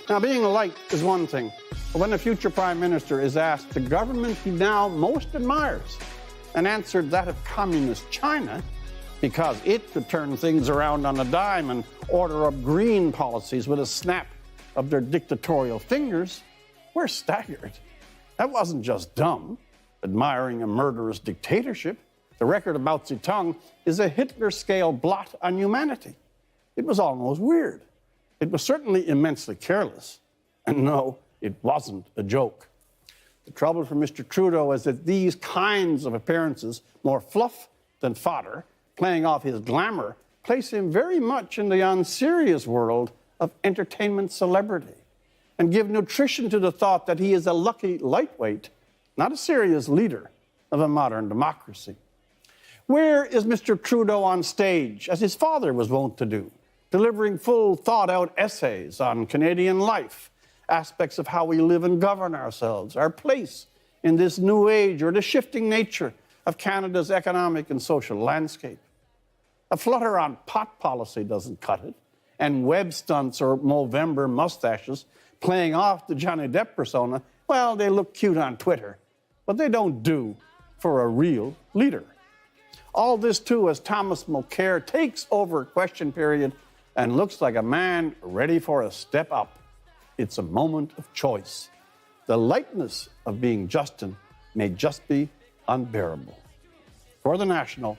Now, being liked is one thing, but when a future prime minister is asked the government he now most admires and answered that of communist China, because it could turn things around on a dime and order up green policies with a snap of their dictatorial fingers, we're staggered. That wasn't just dumb, admiring a murderous dictatorship. The record of Mao Zedong is a Hitler-scale blot on humanity. It was almost weird. It was certainly immensely careless. And no, it wasn't a joke. The trouble for Mr. Trudeau is that these kinds of appearances, more fluff than fodder, playing off his glamour, place him very much in the unserious world of entertainment celebrity and give nutrition to the thought that he is a lucky lightweight, not a serious leader of a modern democracy. Where is Mr. Trudeau on stage, as his father was wont to do, delivering full, thought-out essays on Canadian life, aspects of how we live and govern ourselves, our place in this new age, or the shifting nature of Canada's economic and social landscape? A flutter on pot policy doesn't cut it, and web stunts or Movember mustaches playing off the Johnny Depp persona, well, they look cute on Twitter, but they don't do for a real leader. All this, too, as Thomas Mulcair takes over question period and looks like a man ready for a step up. It's a moment of choice. The lightness of being Justin may just be unbearable. For The National,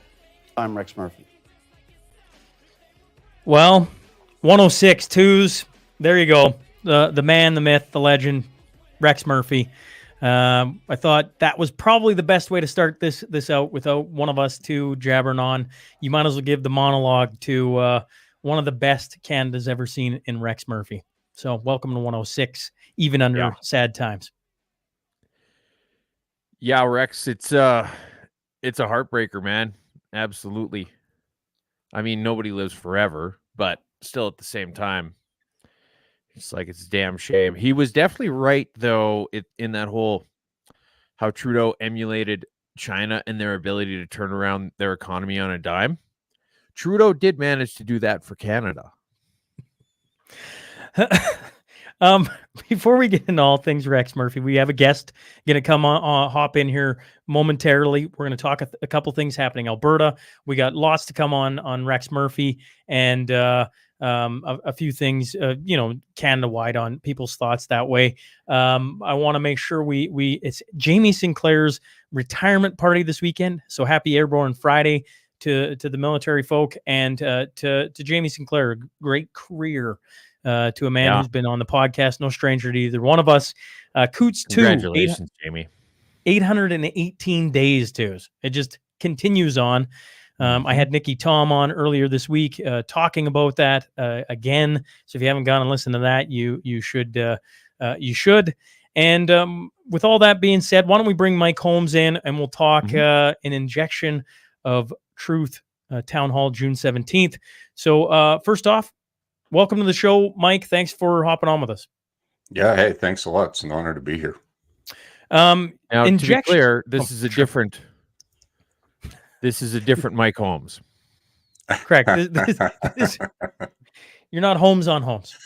I'm Rex Murphy. Well, 106.2s. There you go. The man, the myth, the legend, Rex Murphy. I thought that was probably the best way to start this out without one of us two jabbering on. You might as well give the monologue to one of the best Canada's ever seen in Rex Murphy. So welcome to 106, even under sad times. Yeah, Rex, it's a heartbreaker, man. Absolutely. I mean, nobody lives forever, but still at the same time, it's like it's a damn shame. He was definitely right, though, in that whole how Trudeau emulated China and their ability to turn around their economy on a dime. Trudeau did manage to do that for Canada. Before we get into all things Rex Murphy, we have a guest going to come on, hop in here momentarily. We're going to talk a couple things happening in Alberta. We got lots to come on Rex Murphy and a few things, Canada-wide on people's thoughts that way. I want to make sure it's Jamie Sinclair's retirement party this weekend. So happy Airborne Friday to the military folk and to Jamie Sinclair. Great career. To a man who's been on the podcast, no stranger to either one of us. Coots 2. Congratulations, Jamie. 818 days, twos. It just continues on. I had Nikki Tom on earlier this week talking about that again. So if you haven't gone and listened to that, you should. You should. And with all that being said, why don't we bring Mike Holmes in and we'll talk an injection of truth, Town Hall, June 17th. So first off, welcome to the show, Mike. Thanks for hopping on with us. Yeah, hey, thanks a lot. It's an honor to be here. Now, to be clear, this is a different Mike Holmes. Correct. You're not Holmes on Holmes.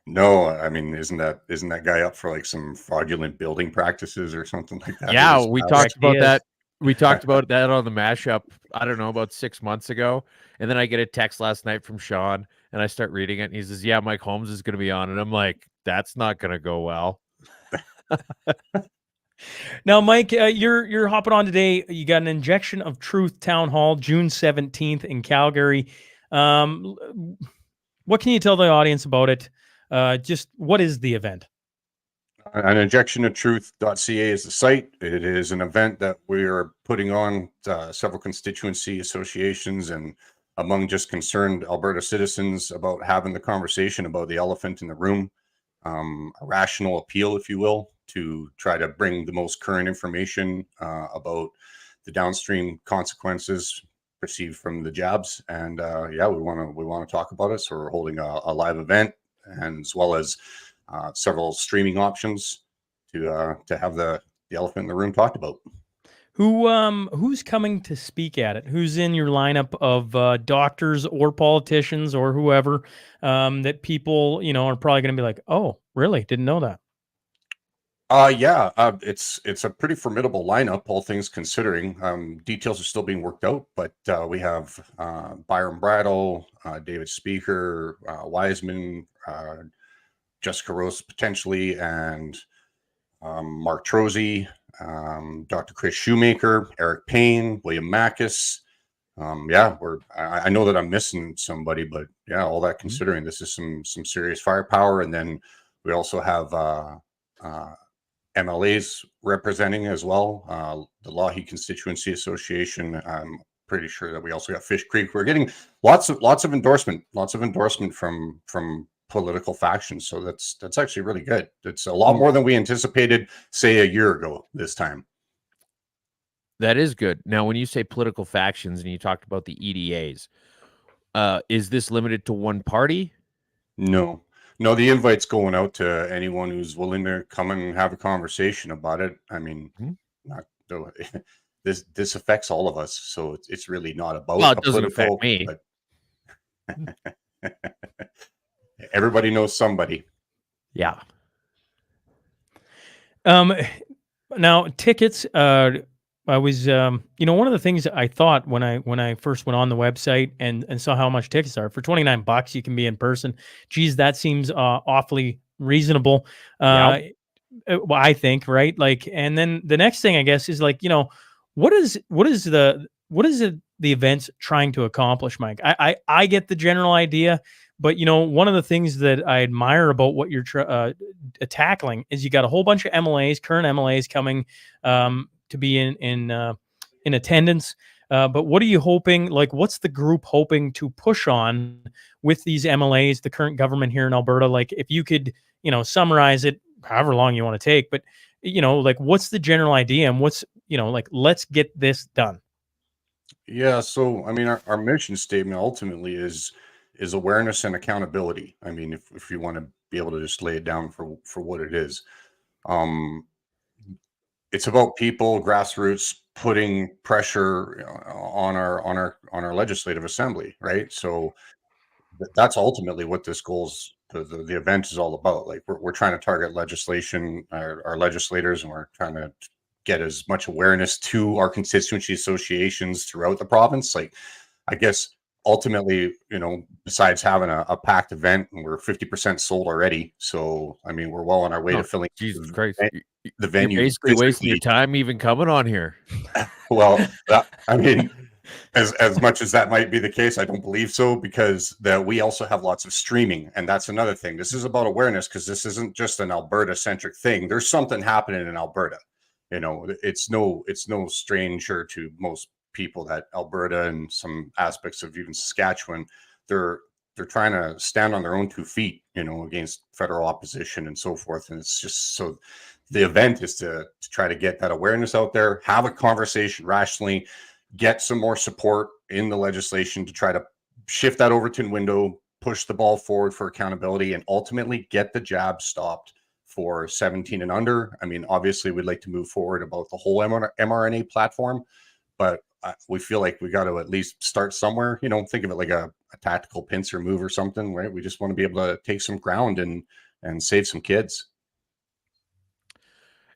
No, I mean, isn't that guy up for like some fraudulent building practices or something like that? Yeah, we talked about that. We talked about that on the Mashup, I don't know, about 6 months ago. And then I get a text last night from Sean, and I start reading it, and he says, yeah, Mike Holmes is going to be on. And I'm like, that's not going to go well. Now, Mike, you're hopping on today. You got an injection of truth Town Hall, June 17th in Calgary. What can you tell the audience about it? Just what is the event? An injection of truth.ca is the site. It is an event that we are putting on several constituency associations and among just concerned Alberta citizens about having the conversation about the elephant in the room, a rational appeal, if you will, to try to bring the most current information about the downstream consequences perceived from the jabs. And we want to talk about it. So we're holding a live event, and as well as several streaming options to have the elephant in the room talked about. Who's coming to speak at it? Who's in your lineup of doctors or politicians or whoever that people are probably going to be like, oh, really? Didn't know that. Yeah, it's a pretty formidable lineup, all things considering. Details are still being worked out, but we have Byron Brattle, David Speaker, Wiseman, Jessica Rose potentially, and Mark Trozy, Dr. Chris Shoemaker, Eric Payne, William Mackus. Yeah, I know that I'm missing somebody, but yeah, all that considering, this is some serious firepower, and then we also have MLAs representing as well. The Lougheed Constituency Association. I'm pretty sure that we also got Fish Creek. We're getting lots of endorsement from political factions. So that's actually really good. It's a lot more than we anticipated, say, a year ago this time. That is good. Now, when you say political factions and you talked about the EDAs, is this limited to one party? No, the invite's going out to anyone who's willing to come and have a conversation about it. I mean, not this affects all of us, so it's really not about Well, it a doesn't political. affect me. But everybody knows somebody. Yeah. Now tickets. I was, one of the things I thought when I first went on the website and saw how much tickets are for $29, you can be in person. Geez, that seems awfully reasonable. Yeah. Well, I think, right? Like, and then the next thing I guess is like, what is the event's trying to accomplish, Mike? I get the general idea, but one of the things that I admire about what you're tackling is you got a whole bunch of MLAs, current MLAs coming to be in attendance. But what are you hoping? Like, what's the group hoping to push on with these MLAs, the current government here in Alberta? Like, if you could, summarize it, however long you want to take, but like, what's the general idea and what's, like, let's get this done. Yeah, so I mean, our mission statement ultimately is awareness and accountability. I mean, if you want to be able to just lay it down for what it is, it's about people, grassroots, putting pressure on our legislative assembly, right? So that's ultimately what this the event is all about. Like we're trying to target legislation, our legislators, and we're trying to get as much awareness to our constituency associations throughout the province. Like, I guess ultimately, besides having a packed event, and we're 50% sold already. So, I mean, we're well on our way to filling Jesus Christ. the venue. You're basically wasting your time even coming on here. Well, I mean, as much as that might be the case, I don't believe so, because we also have lots of streaming, and that's another thing. This is about awareness, because this isn't just an Alberta-centric thing. There's something happening in Alberta. It's no stranger to most people that Alberta and some aspects of even Saskatchewan, they're trying to stand on their own 2 feet, against federal opposition and so forth. And it's just so the event is to try to get that awareness out there, have a conversation rationally, get some more support in the legislation to try to shift that Overton window, push the ball forward for accountability, and ultimately get the jab stopped for 17 and under. I mean, obviously, we'd like to move forward about the whole mRNA platform, but we feel like we got to at least start somewhere. Think of it like a tactical pincer move or something, right? We just want to be able to take some ground and save some kids.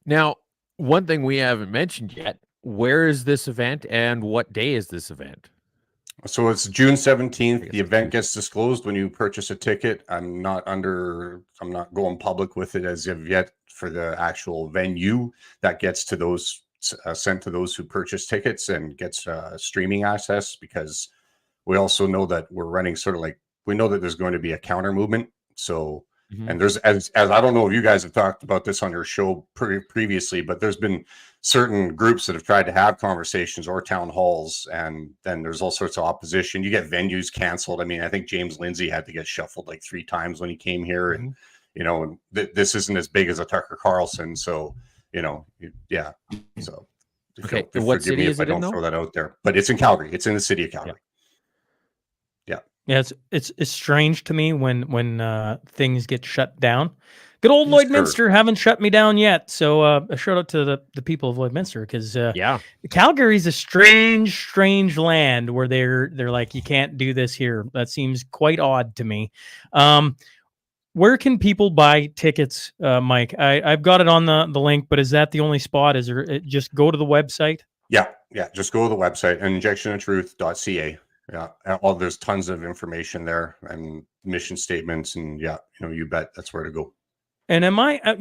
Now, one thing we haven't mentioned yet, where is this event and what day is this event? So it's June 17th. The event gets disclosed when you purchase a ticket. I'm not going public with it as of yet for the actual venue. That gets to those sent to those who purchase tickets and gets streaming access, because we also know that we're running sort of like, we know that there's going to be a counter movement. So, and there's, as I don't know if you guys have talked about this on your show previously, but there's been certain groups that have tried to have conversations or town halls, and then there's all sorts of opposition. You get venues canceled. I mean, I think James Lindsay had to get shuffled like 3 times when he came here, and and this isn't as big as a Tucker Carlson, so yeah. So okay, what city is it in? I don't throw that out there, but it's in Calgary. It's in the city of Calgary. Yeah, it's strange to me when things get shut down Good old Yes, sir. Lloydminster haven't shut me down yet. So a shout out to the people of Lloydminster, because Yeah. Calgary's a strange land where they're like, you can't do this here. That seems quite odd to me. Where can people buy tickets, Mike? I've got it on the link, but is that the only spot? Is there just go to the website? Yeah. Just go to the website, injectionoftruth.ca. Yeah. There's tons of information there and mission statements, and you bet that's where to go. And am I, I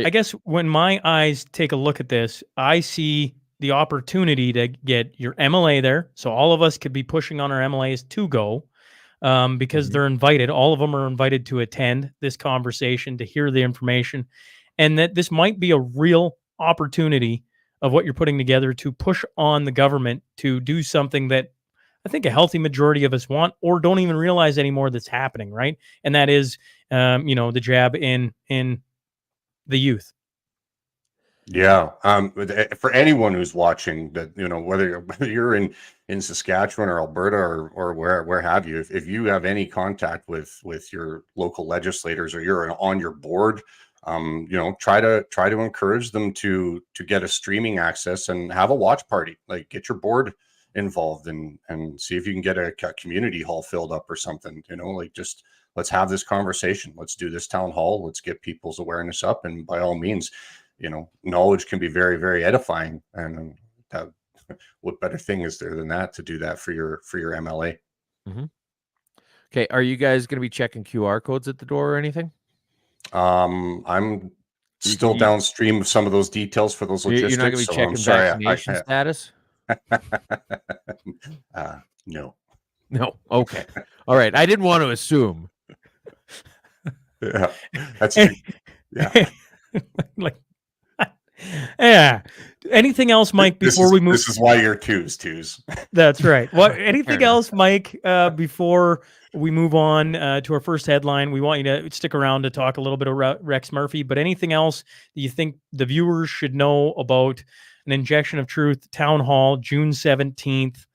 guess when my eyes take a look at this, I see the opportunity to get your MLA there. So all of us could be pushing on our MLAs to go, because they're invited. All of them are invited to attend this conversation, to hear the information, and that this might be a real opportunity of what you're putting together to push on the government to do something that I think a healthy majority of us want, or don't even realize anymore that's happening, right? And that is, the jab in the youth. Yeah. For anyone who's watching, that whether you're in Saskatchewan or Alberta or where have you, if you have any contact with your local legislators, or you're on your board, try to encourage them to get a streaming access and have a watch party. Like, get your board involved and see if you can get a community hall filled up or something. Just let's have this conversation. Let's do this town hall. Let's get people's awareness up, and by all means, knowledge can be very, very edifying. And what better thing is there than that, to do that for your MLA? Okay, are you guys going to be checking QR codes at the door or anything? I'm still downstream of some of those details for those logistics. You're not going to be checking vaccination status? No. Okay. All right. I didn't want to assume. Yeah, that's yeah. Anything else, Mike? Before we move, this is why you're twos. That's right. What? Anything else, Mike? Before we move on to our first headline, we want you to stick around to talk a little bit about Rex Murphy. But anything else that you think the viewers should know about an Injection of Truth town hall, June 17th,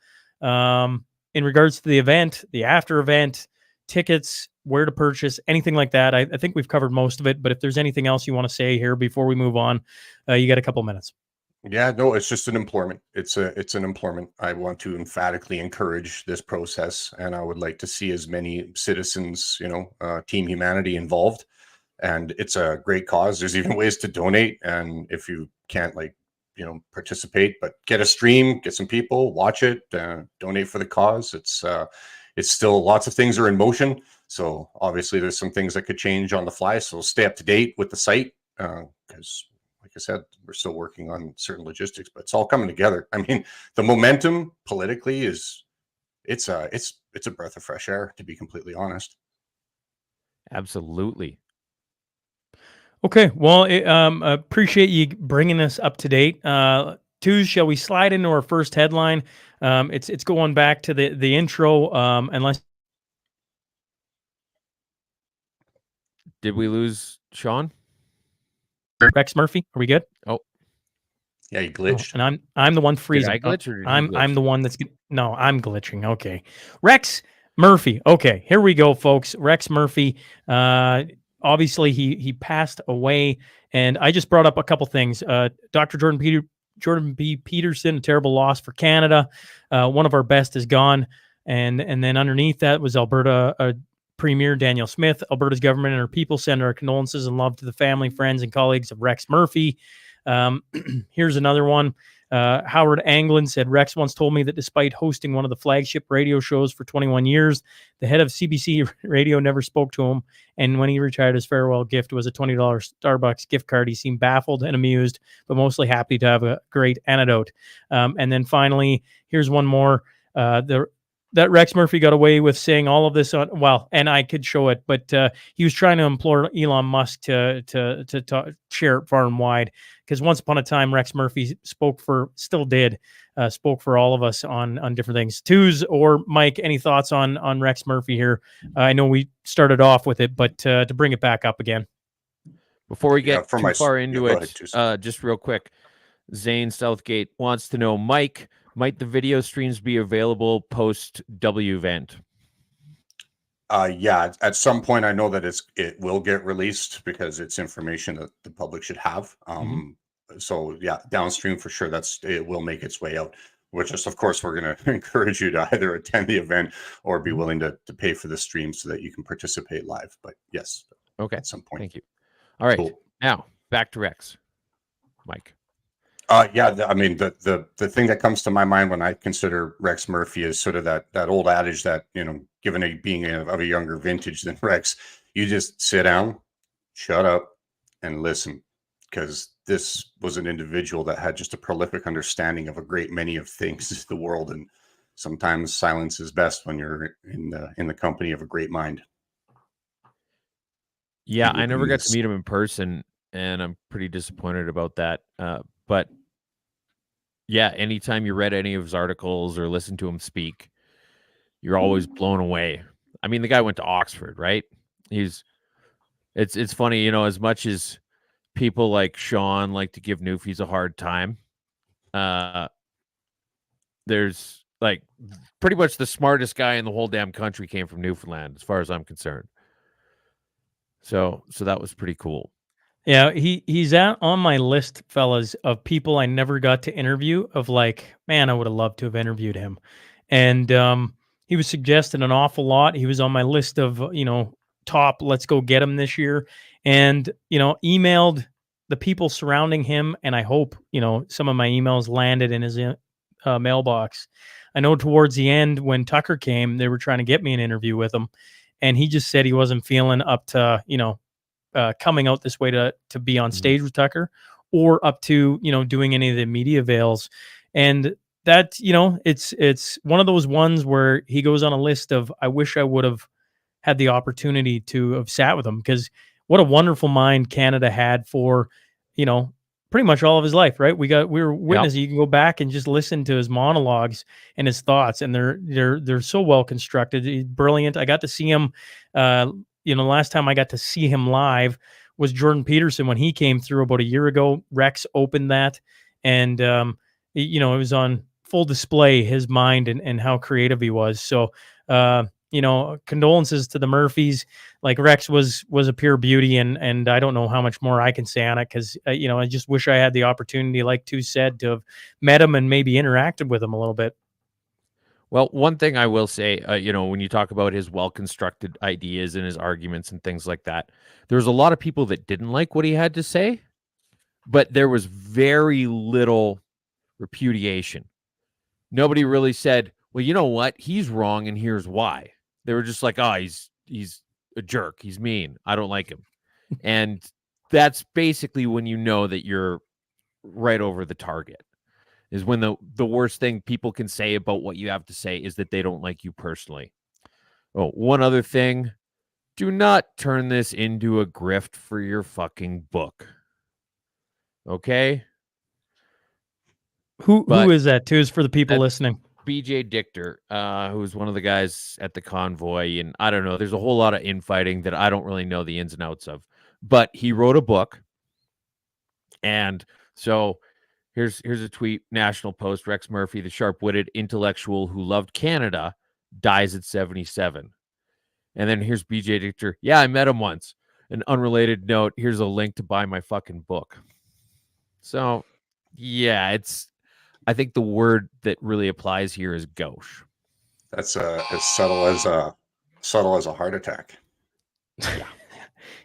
in regards to the event, the after event, tickets, where to purchase, anything like that? I think we've covered most of it, but if there's anything else you want to say here before we move on, you got a couple minutes. Yeah, no, it's just an implorement. It's an implorement. I want to emphatically encourage this process, and I would like to see as many citizens, Team Humanity involved. And it's a great cause. There's even ways to donate, and if you can't participate, but get a stream, get some people, watch it, donate for the cause. It's still, lots of things are in motion. So obviously there's some things that could change on the fly. So stay up to date with the site, because like I said, we're still working on certain logistics, but it's all coming together. I mean, the momentum politically it's a breath of fresh air, to be completely honest. Absolutely. Okay. Well, appreciate you bringing us up to date. Twos, shall we slide into our first headline? It's going back to the intro, unless. Did we lose Sean? Rex Murphy, are we good? Oh, yeah, you glitched. And I'm the one freezing. Did I glitch or did I'm glitch? the one that's no, I'm glitching. Okay, Rex Murphy. Okay, here we go, folks. Rex Murphy. Obviously he passed away, and I just brought up a couple things. Dr. Jordan B. Peterson, a terrible loss for Canada. One of our best is gone, and then underneath that was Alberta Premier Daniel Smith. Alberta's government and her people send our condolences and love to the family, friends, and colleagues of Rex Murphy. Here's another one. Howard Anglin said, Rex once told me that despite hosting one of the flagship radio shows for 21 years, the head of CBC radio never spoke to him. And when he retired, his farewell gift was a $20 Starbucks gift card. He seemed baffled and amused, but mostly happy to have a great anecdote. And then finally, here's one more. That Rex Murphy got away with saying all of this and I could show it, but he was trying to implore Elon Musk to share it far and wide, because once upon a time, Rex Murphy spoke for all of us on different things. Twos or Mike, any thoughts on Rex Murphy here? I know we started off with it, but to bring it back up again. Before we get too far into it, just real quick, Zane Southgate wants to know, Mike, might the video streams be available post W event? Yeah, at some point, I know that it will get released because it's information that the public should have. So yeah, downstream for sure, it will make its way out. Which is, of course, we're going to encourage you to either attend the event or be willing to pay for the stream so that you can participate live. But yes, Okay. at some point. Thank you. All right. Cool. Now back to Rex. Mike. I mean, the thing that comes to my mind when I consider Rex Murphy is sort of that old adage that, given of a younger vintage than Rex, you just sit down, shut up, and listen, because this was an individual that had just a prolific understanding of a great many of things in the world, and sometimes silence is best when you're in the company of a great mind. Yeah, I never got to meet him in person, and I'm pretty disappointed about that. But yeah, anytime you read any of his articles or listened to him speak, you're always blown away. I mean, the guy went to Oxford, right? It's funny, as much as people like Sean like to give Newfies a hard time, there's like pretty much the smartest guy in the whole damn country came from Newfoundland, as far as I'm concerned. So that was pretty cool. Yeah, he's on my list, fellas, of people I never got to interview. Of like, man, I would have loved to have interviewed him, and he was suggested an awful lot. He was on my list of top. Let's go get him this year, and emailed the people surrounding him, and I hope some of my emails landed in his mailbox. I know towards the end when Tucker came, they were trying to get me an interview with him, and he just said he wasn't feeling up to coming out this way to be on stage with Tucker, or up to doing any of the media avails. And that it's one of those ones where he goes on a list of, I wish I would have had the opportunity to have sat with him, because what a wonderful mind Canada had for pretty much all of his life, right? We were witnessing. You can go back and just listen to his monologues and his thoughts, and they're so well constructed. He's brilliant. I got to see him last time I got to see him live was Jordan Peterson when he came through about a year ago. Rex opened that, and it was on full display, his mind and how creative he was. So condolences to the Murphys. Like, Rex was a pure beauty, and I don't know how much more I can say on it, because I just wish I had the opportunity, like Tu said, to have met him and maybe interacted with him a little bit. Well, one thing I will say, when you talk about his well-constructed ideas and his arguments and things like that, there's a lot of people that didn't like what he had to say, but there was very little repudiation. Nobody really said, well, you know what? He's wrong, and here's why. They were just like, he's a jerk. He's mean. I don't like him. And that's basically when you know that you're right over the target. Is when the worst thing people can say about what you have to say is that they don't like you personally. Oh, one other thing. Do not turn this into a grift for your fucking book. Okay? Who is that, too, is for the people listening? BJ Dichter, who's one of the guys at the convoy. And I don't know, there's a whole lot of infighting that I don't really know the ins and outs of. But he wrote a book. And so here's a tweet, National Post, Rex Murphy, the sharp-witted intellectual who loved Canada, dies at 77. And then here's BJ Dichter. Yeah, I met him once. An unrelated note, here's a link to buy my fucking book. So, yeah, I think the word that really applies here is gauche. That's as subtle as a heart attack. Yeah.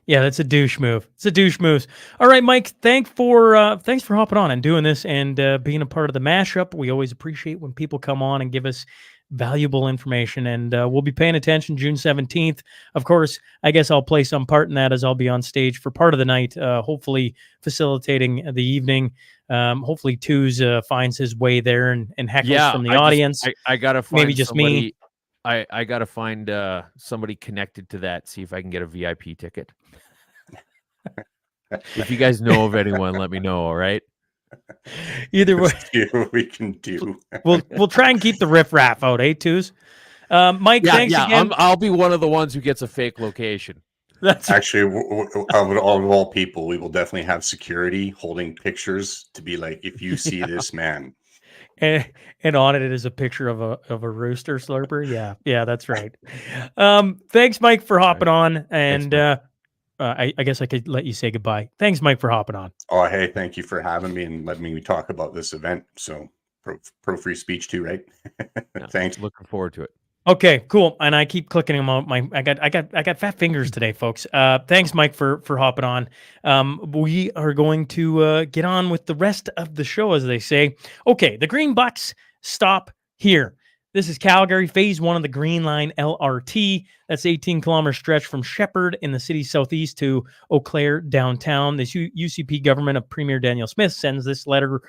Yeah, that's a douche move. It's a douche move. All right, Mike, thanks for hopping on and doing this and being a part of the mashup. We always appreciate when people come on and give us valuable information, and we'll be paying attention June 17th. Of course, I guess I'll play some part in that, as I'll be on stage for part of the night, hopefully facilitating the evening. Hopefully Tuz finds his way there and heckles from the audience. I gotta find maybe just somebody, me. I gotta find somebody connected to that, see if I can get a VIP ticket. If you guys know of anyone, let me know. All right. Either way, we can do. we'll try and keep the riffraff out, Tuz. Mike, thanks again. I'll be one of the ones who gets a fake location. That's actually of all people, we will definitely have security holding pictures to be like, if you see this man, and on it is a picture of a rooster slurper. Yeah, that's right. Thanks, Mike, for hopping on, and Mike. I guess I could let you say goodbye. Thanks, Mike, for hopping on. Oh, hey, thank you for having me and letting me talk about this event. So pro free speech too, right? Yeah, Thanks. looking forward to it. Okay, cool. And I keep clicking them out. I got fat fingers today, folks. Thanks, Mike, for hopping on. We are going to get on with the rest of the show, as they say. Okay, the Green Bucks stop here. This is Calgary, phase 1 of the Green Line LRT. That's 18-kilometer stretch from Shepherd in the city southeast to Eau Claire downtown. This UCP government of Premier Daniel Smith sends this letter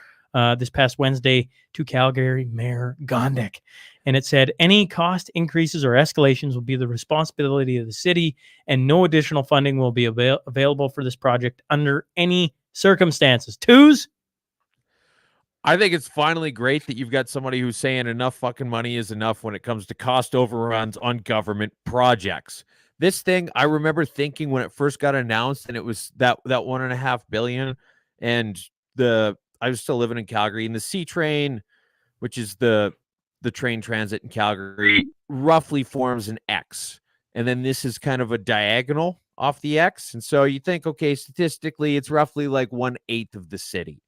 this past Wednesday to Calgary Mayor Gondek. And it said, any cost increases or escalations will be the responsibility of the city, and no additional funding will be available for this project under any circumstances. Twos? I think it's finally great that you've got somebody who's saying enough fucking money is enough when it comes to cost overruns on government projects. This thing, I remember thinking when it first got announced, and it was that $1.5 billion, and I was still living in Calgary, and the C train, which is the train transit in Calgary, roughly forms an X. And then this is kind of a diagonal off the X. And so you think, okay, statistically, it's roughly like 1/8 of the city.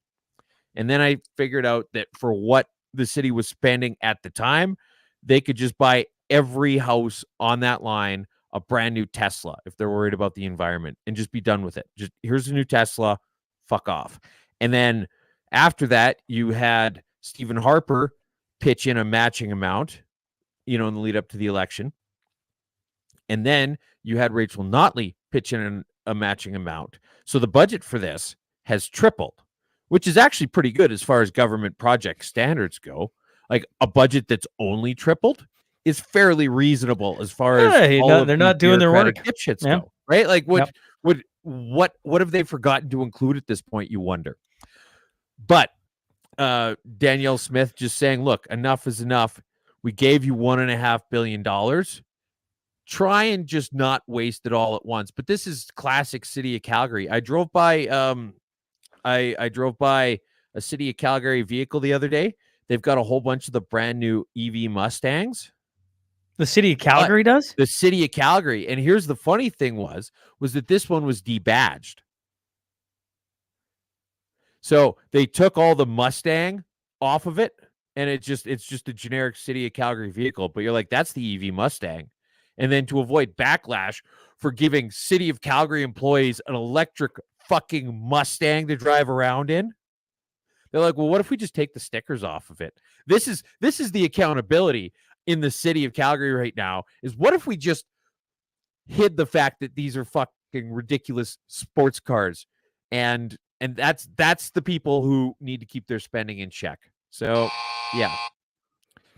And then I figured out that for what the city was spending at the time, they could just buy every house on that line a brand new Tesla if they're worried about the environment and just be done with it. Just here's a new Tesla, fuck off. And then after that, you had Stephen Harper pitch in a matching amount, in the lead up to the election. And then you had Rachel Notley pitch in a matching amount. So the budget for this has tripled, which is actually pretty good as far as government project standards go. Like a budget that's only tripled is fairly reasonable as far as they're not doing their work. Dipshits Yeah. go, right? Like what Yep. have they forgotten to include at this point, you wonder. But Danielle Smith just saying, look, enough is enough. We gave you $1.5 billion. Try and just not waste it all at once. But this is classic city of Calgary. I drove by I drove by a city of Calgary vehicle the other day. They've got a whole bunch of the brand new EV Mustangs. The city of Calgary does? The city of Calgary. And here's the funny thing was that this one was debadged. So they took all the Mustang off of it, and it's just a generic city of Calgary vehicle. But you're like, that's the EV Mustang. And then to avoid backlash for giving city of Calgary employees an electric fucking Mustang to drive around in, they're like, well, what if we just take the stickers off of it? This is the accountability in the city of Calgary right now, is what if we just hid the fact that these are fucking ridiculous sports cars, and that's the people who need to keep their spending in check. So yeah,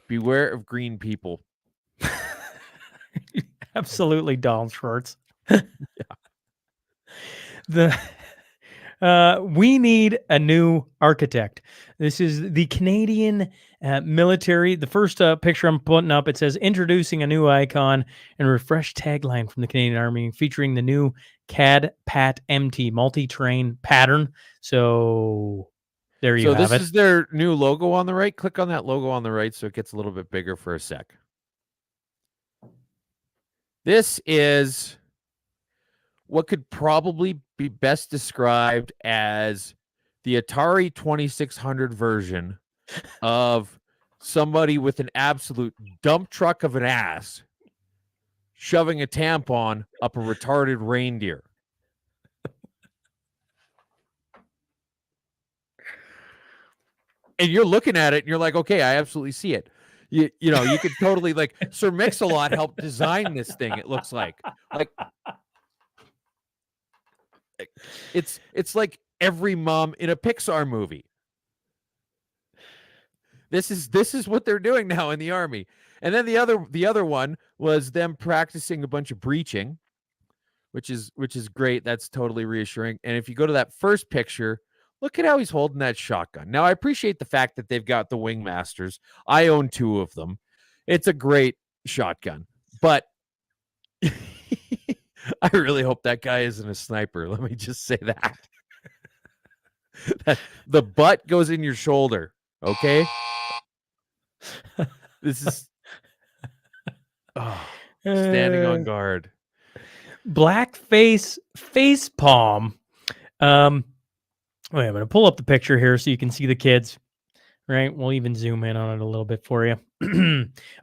beware of green people. Absolutely, Donald Schwartz. We need a new architect. This is the Canadian military. The first picture I'm putting up, it says introducing a new icon and refreshed tagline from the Canadian Army, featuring the new CAD PAT MT multi-train pattern. So there you have it. So this is their new logo on the right. Click on that logo on the right so it gets a little bit bigger for a sec. This is what could probably be best described as the Atari 2600 version of somebody with an absolute dump truck of an ass shoving a tampon up a retarded reindeer. And you're looking at it and you're like, okay, I absolutely see it. You could totally, like, Sir Mix-a-Lot helped design this thing, it looks like it's like every mom in a Pixar movie. This is what they're doing now in the Army. And then the other one was them practicing a bunch of breaching, which is great. That's totally reassuring. And if you go to that first picture, look at how he's holding that shotgun. Now, I appreciate the fact that they've got the Wingmasters. I own 2 of them. It's a great shotgun, but I really hope that guy isn't a sniper. Let me just say that. The butt goes in your shoulder, okay? This is standing on Uh, guard. Blackface face palm. Wait, I'm gonna pull up the picture here so you can see the kids. Right, we'll even zoom in on it a little bit for you.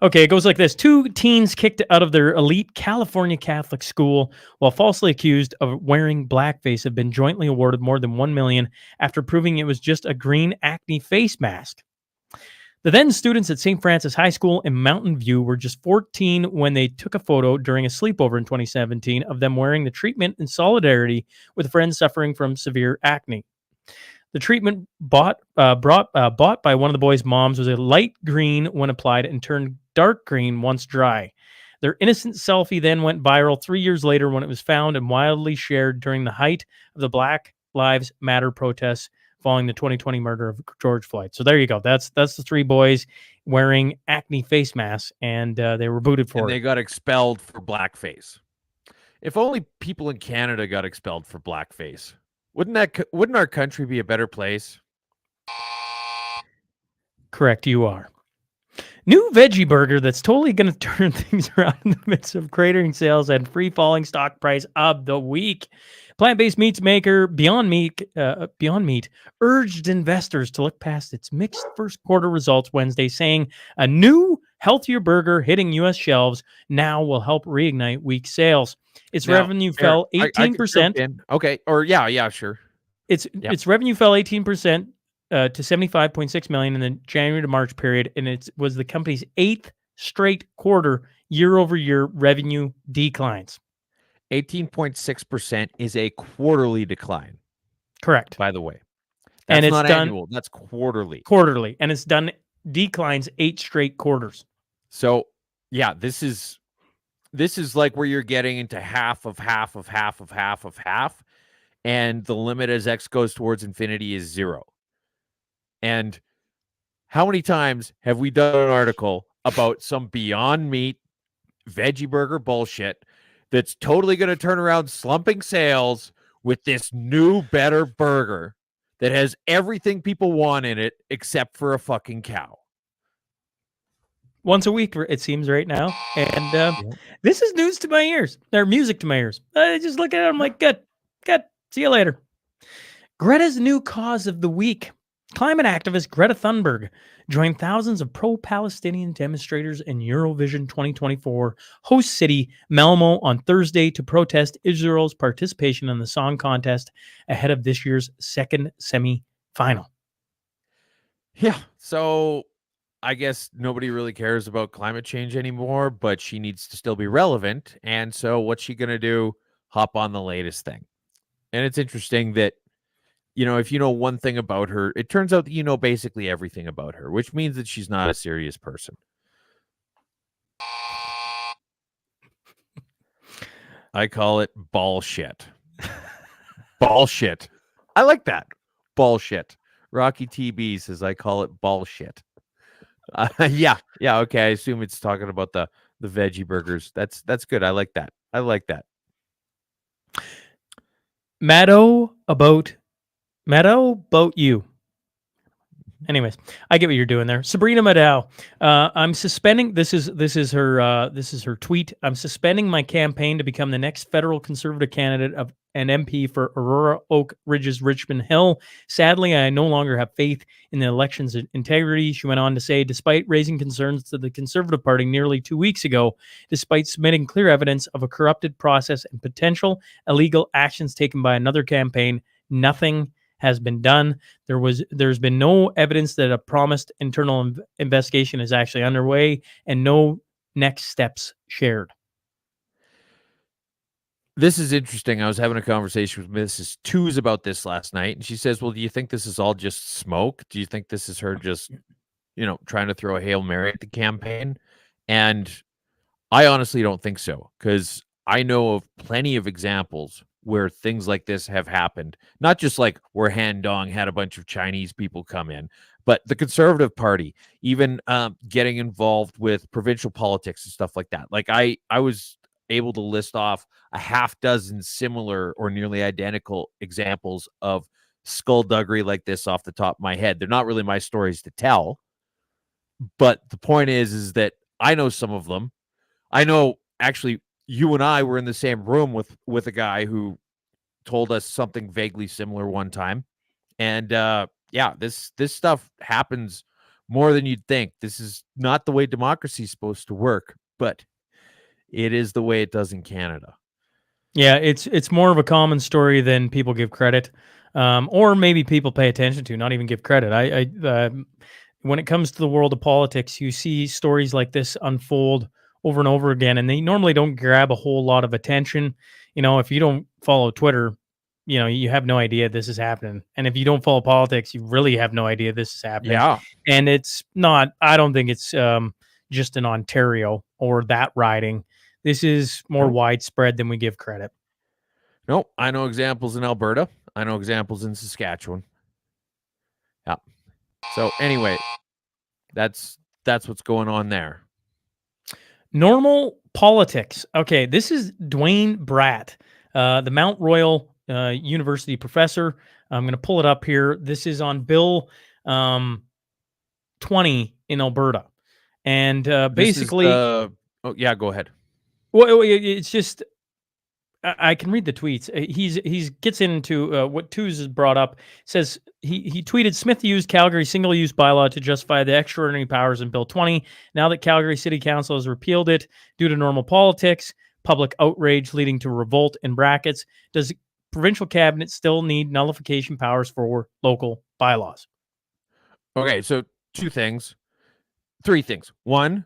Okay, it goes like this. 2 teens kicked out of their elite California Catholic school while falsely accused of wearing blackface have been jointly awarded more than $1 million after proving it was just a green acne face mask. The then students at St. Francis High School in Mountain View were just 14 when they took a photo during a sleepover in 2017 of them wearing the treatment in solidarity with friends suffering from severe acne. The treatment bought by one of the boys' moms was a light green when applied and turned dark green once dry. Their innocent selfie then went viral 3 years later when it was found and wildly shared during the height of the Black Lives Matter protests following the 2020 murder of George Floyd. So there you go. That's the 3 boys wearing acne face masks, and they were booted for And it. they got expelled for blackface. If only people in Canada got expelled for blackface. Wouldn't our country be a better place? Correct, you are. New veggie burger that's totally going to turn things around in the midst of cratering sales and free falling stock price of the week. Plant-based meats maker Beyond Meat urged investors to look past its mixed first quarter results Wednesday, saying a new, healthier burger hitting U.S. shelves now will help reignite weak sales. Its revenue fell 18%. Okay, or yeah, sure. Its revenue fell 18%. To 75.6 million in the January to March period, and it was the company's 8th straight quarter year-over-year revenue declines. 18.6% is a quarterly decline. Correct. By the way. That's and it's not annual, that's quarterly. Quarterly, and it's done declines 8 straight quarters. So, yeah, this is like where you're getting into half of half of half of half of half, and the limit as x goes towards infinity is 0. And how many times have we done an article about some Beyond Meat veggie burger bullshit that's totally going to turn around slumping sales with this new, better burger that has everything people want in it except for a fucking cow? Once a week, it seems right now. And this is news to my ears. They're music to my ears. I just look at it, I'm like, good. See you later. Greta's new cause of the week. Climate activist Greta Thunberg joined thousands of pro-Palestinian demonstrators in Eurovision 2024 host city Malmo on Thursday to protest Israel's participation in the song contest ahead of this year's second semi-final. Yeah, so I guess nobody really cares about climate change anymore, but she needs to still be relevant. And so what's she going to do? Hop on the latest thing. And it's interesting that, if you know one thing about her, it turns out that you know basically everything about her, which means that she's not a serious person. I call it bullshit. Bullshit. I like that. Bullshit. Rocky TB says I call it bullshit. Yeah. Okay. I assume it's talking about the veggie burgers. That's good. I like that. Maddo about you. Anyways, I get what you're doing there. Sabrina Maddow. I'm suspending. This is her tweet. I'm suspending my campaign to become the next federal conservative candidate of an MP for Aurora Oak Ridges Richmond Hill. Sadly, I no longer have faith in the election's integrity. She went on to say, despite raising concerns to the Conservative Party nearly 2 weeks ago, despite submitting clear evidence of a corrupted process and potential illegal actions taken by another campaign, nothing has been done. There's been no evidence that a promised internal investigation is actually underway, and no next steps shared. This is interesting. I was having a conversation with Mrs. Twos about this last night, and she says, well, do you think this is all just smoke? Do you think this is her just, trying to throw a Hail Mary at the campaign? And I honestly don't think so, because I know of plenty of examples where things like this have happened. Not just like where Han Dong had a bunch of Chinese people come in, but the Conservative Party, even getting involved with provincial politics and stuff like that. Like I was able to list off a half dozen similar or nearly identical examples of skullduggery like this off the top of my head. They're not really my stories to tell, But the point is that I know some of them. I know actually you and I were in the same room with a guy who told us something vaguely similar one time. And yeah, this stuff happens more than you'd think. This is not the way democracy is supposed to work, but it is the way it does in Canada. Yeah, it's more of a common story than people give credit, or maybe people pay attention to, not even give credit. When it comes to the world of politics, you see stories like this unfold over and over again, and they normally don't grab a whole lot of attention. If you don't follow Twitter, you have no idea this is happening, and if you don't follow politics, you really have no idea this is happening. Yeah. And it's not. I don't think it's just in Ontario or that riding. This is more widespread than we give credit. No, I know examples in Alberta. I know examples in Saskatchewan. Yeah. So anyway, that's what's going on there. Normal politics. Okay, this is Dwayne Bratt, the Mount Royal University professor. I'm going to pull it up here. This is on Bill 20 in Alberta. And basically... oh, yeah, go ahead. Well, it's just... I can read the tweets. He's gets into what Tooze has brought up. Says he tweeted, Smith used Calgary single-use bylaw to justify the extraordinary powers in Bill 20. Now that Calgary City Council has repealed it due to normal politics, public outrage leading to revolt in brackets, does provincial cabinet still need nullification powers for local bylaws? Okay, so three things. One,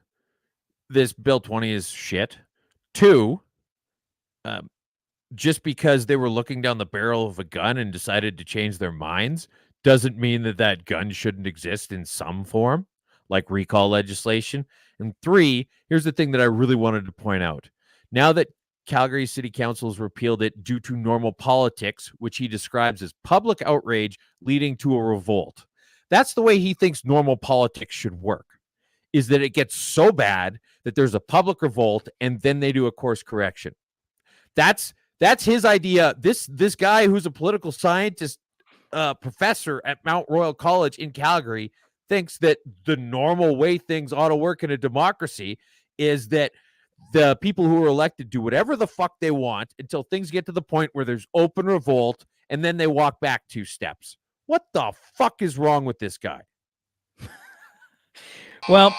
this Bill 20 is shit. Two, just because they were looking down the barrel of a gun and decided to change their minds doesn't mean that gun shouldn't exist in some form, like recall legislation. And three, here's the thing that I really wanted to point out. Now that Calgary City Council has repealed it due to normal politics, which he describes as public outrage leading to a revolt. That's the way he thinks normal politics should work, is that it gets so bad that there's a public revolt and then they do a course correction. That's his idea. This guy who's a political scientist professor at Mount Royal College in Calgary thinks that the normal way things ought to work in a democracy is that the people who are elected do whatever the fuck they want until things get to the point where there's open revolt and then they walk back 2 steps. What the fuck is wrong with this guy? Well,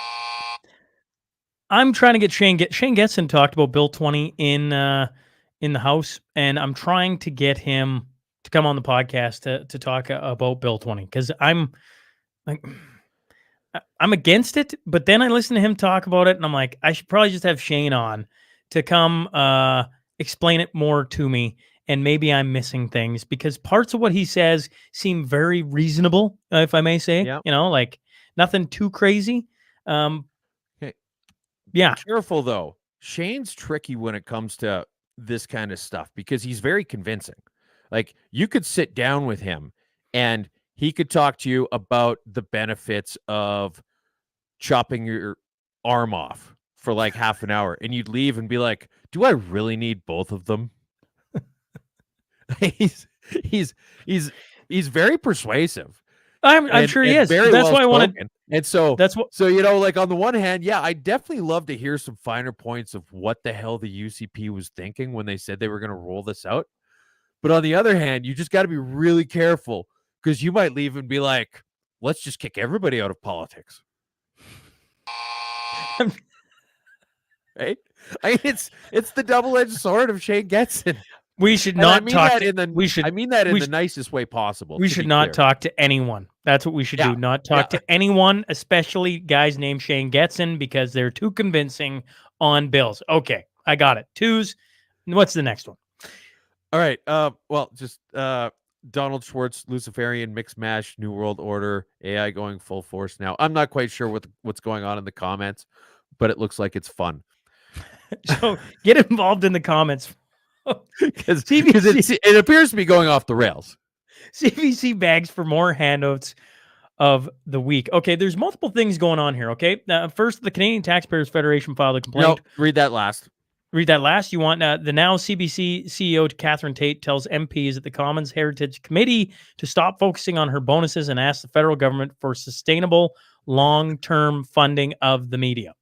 I'm trying to get Shane Getson talked about Bill 20 in the House, and I'm trying to get him to come on the podcast to talk about Bill 20, because I'm against it, but then I listen to him talk about it, and I'm like, I should probably just have Shane on to come explain it more to me, and maybe I'm missing things, because parts of what he says seem very reasonable, if I may say. Yep. Like nothing too crazy. Okay. Yeah. Careful, though. Shane's tricky when it comes to this kind of stuff because he's very convincing. Like, you could sit down with him and he could talk to you about the benefits of chopping your arm off for like half an hour, and you'd leave and be like, do I really need both of them? He's very persuasive. I'm sure he is. Very That's why I wanted. And so That's what. So, like on the one hand, yeah, I definitely love to hear some finer points of what the hell the UCP was thinking when they said they were going to roll this out. But on the other hand, you just got to be really careful because you might leave and be like, let's just kick everybody out of politics. Right? It's the double-edged sword of Shane Getson. We should not talk. I mean that in the nicest way possible. We should not talk to anyone. That's what we should do. Not talk to anyone, especially guys named Shane Getson, because they're too convincing on bills. Okay, I got it. Twos. What's the next one? All right. Well, just Donald Schwartz, Luciferian, Mixed Mash, New World Order, AI going full force now. I'm not quite sure what's going on in the comments, but it looks like it's fun. So get involved in the comments. Because it appears to be going off the rails. CBC bags for more handouts of the week. Okay, there's multiple things going on here. Okay, first, the Canadian Taxpayers Federation filed a complaint. No, read that last. You want the now CBC CEO Catherine Tate tells MPs at the Commons Heritage Committee to stop focusing on her bonuses and ask the federal government for sustainable long-term funding of the media.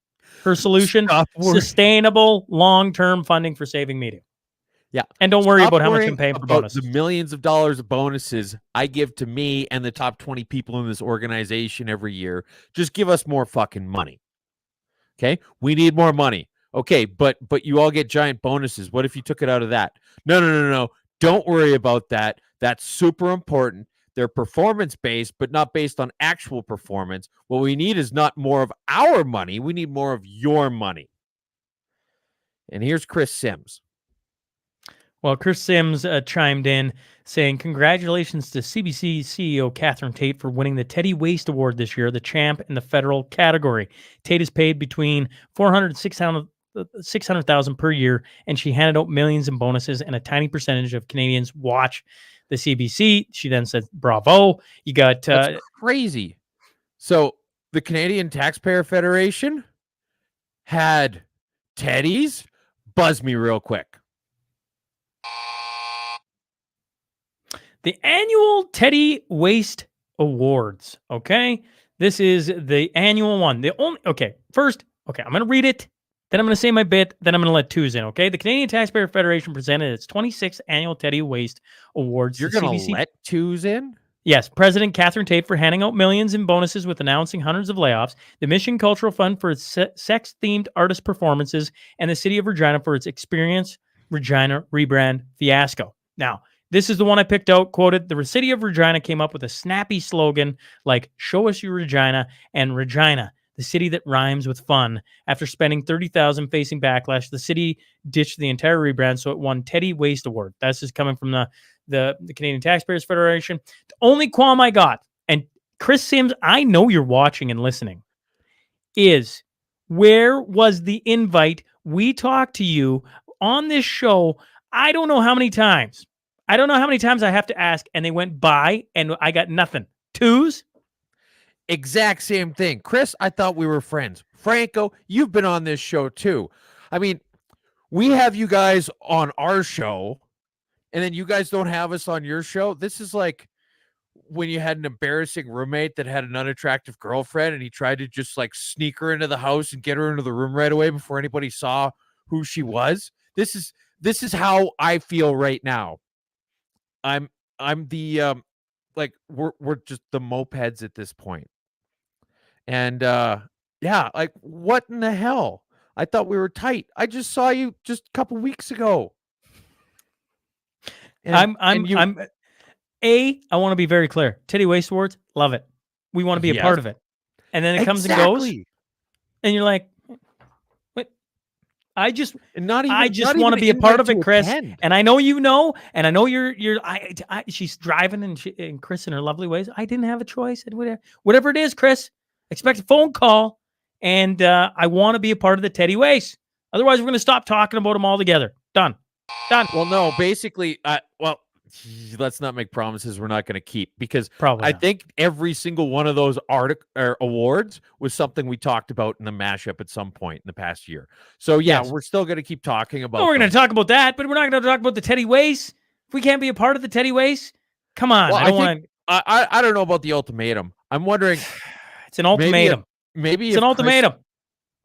Her solution, Stop worrying. sustainable long-term funding for saving media. Yeah. And don't worry Stop about how much worrying I'm paying for about bonuses. the millions of dollars of bonuses I give to me and the top 20 people in this organization every year. Just give us more fucking money. Okay? We need more money. Okay, but you all get giant bonuses. What if you took it out of that? No. Don't worry about that. That's super important. They're performance-based, but not based on actual performance. What we need is not more of our money. We need more of your money. And here's Chris Sims. Well, Chris Sims chimed in saying, congratulations to CBC CEO Catherine Tate for winning the Teddy Waste Award this year, the champ in the federal category. Tate is paid between $400,000 and $600,000 per year, and she handed out millions in bonuses, and a tiny percentage of Canadians watch the CBC. She then said, bravo. You got... That's crazy. So the Canadian Taxpayer Federation had Teddies. Buzz me real quick. The annual Teddy Waste Awards. Okay. This is the annual one. First, I'm going to read it. Then I'm going to say my bit. Then I'm going to let twos in. Okay. The Canadian Taxpayer Federation presented its 26th annual Teddy Waste Awards. You're going to let twos in? Yes. President Catherine Tate for handing out millions in bonuses with announcing hundreds of layoffs. The Mission Cultural Fund for its sex-themed artist performances. And the City of Regina for its Experience Regina rebrand fiasco. Now, this is the one I picked out, quoted, the City of Regina came up with a snappy slogan like, show us your Regina, and Regina, the city that rhymes with fun. After spending $30,000 facing backlash, the city ditched the entire rebrand, so it won Teddy Waste Award. That's just coming from the Canadian Taxpayers Federation. The only qualm I got, and Chris Sims, I know you're watching and listening, is where was the invite? We talked to you on this show, I don't know how many times. I don't know how many times I have to ask, and they went by, and I got nothing. Twos? Exact same thing. Chris, I thought we were friends. Franco, you've been on this show too. I mean, we have you guys on our show, and then you guys don't have us on your show. This is like when you had an embarrassing roommate that had an unattractive girlfriend, and he tried to just like sneak her into the house and get her into the room right away before anybody saw who she was. This is how I feel right now. I'm the like we're just the mopeds at this point. And yeah, like what in the hell? I thought we were tight. I just saw you just a couple weeks ago. I want to be very clear. Teddy Waste Awards, love it. We want to be a part of it. And then it comes and goes. And you're like, I just want to be a part of it, Chris. And I know you know, and I know she's driving and Chris in her lovely ways. I didn't have a choice. Whatever it is, Chris, expect a phone call, and I want to be a part of the Teddy Waste. Otherwise, we're going to stop talking about them altogether. Done. Well, no, basically, let's not make promises we're not going to keep, because probably I think every single one of those awards was something we talked about in the mashup at some point in the past year. So yeah, we're still going to keep talking about. We're going to talk about that, but we're not going to talk about the Teddy Waste. If we can't be a part of the Teddy Waste, come on. Well, I don't know about the ultimatum. I'm wondering. It's an ultimatum. Maybe it's an ultimatum.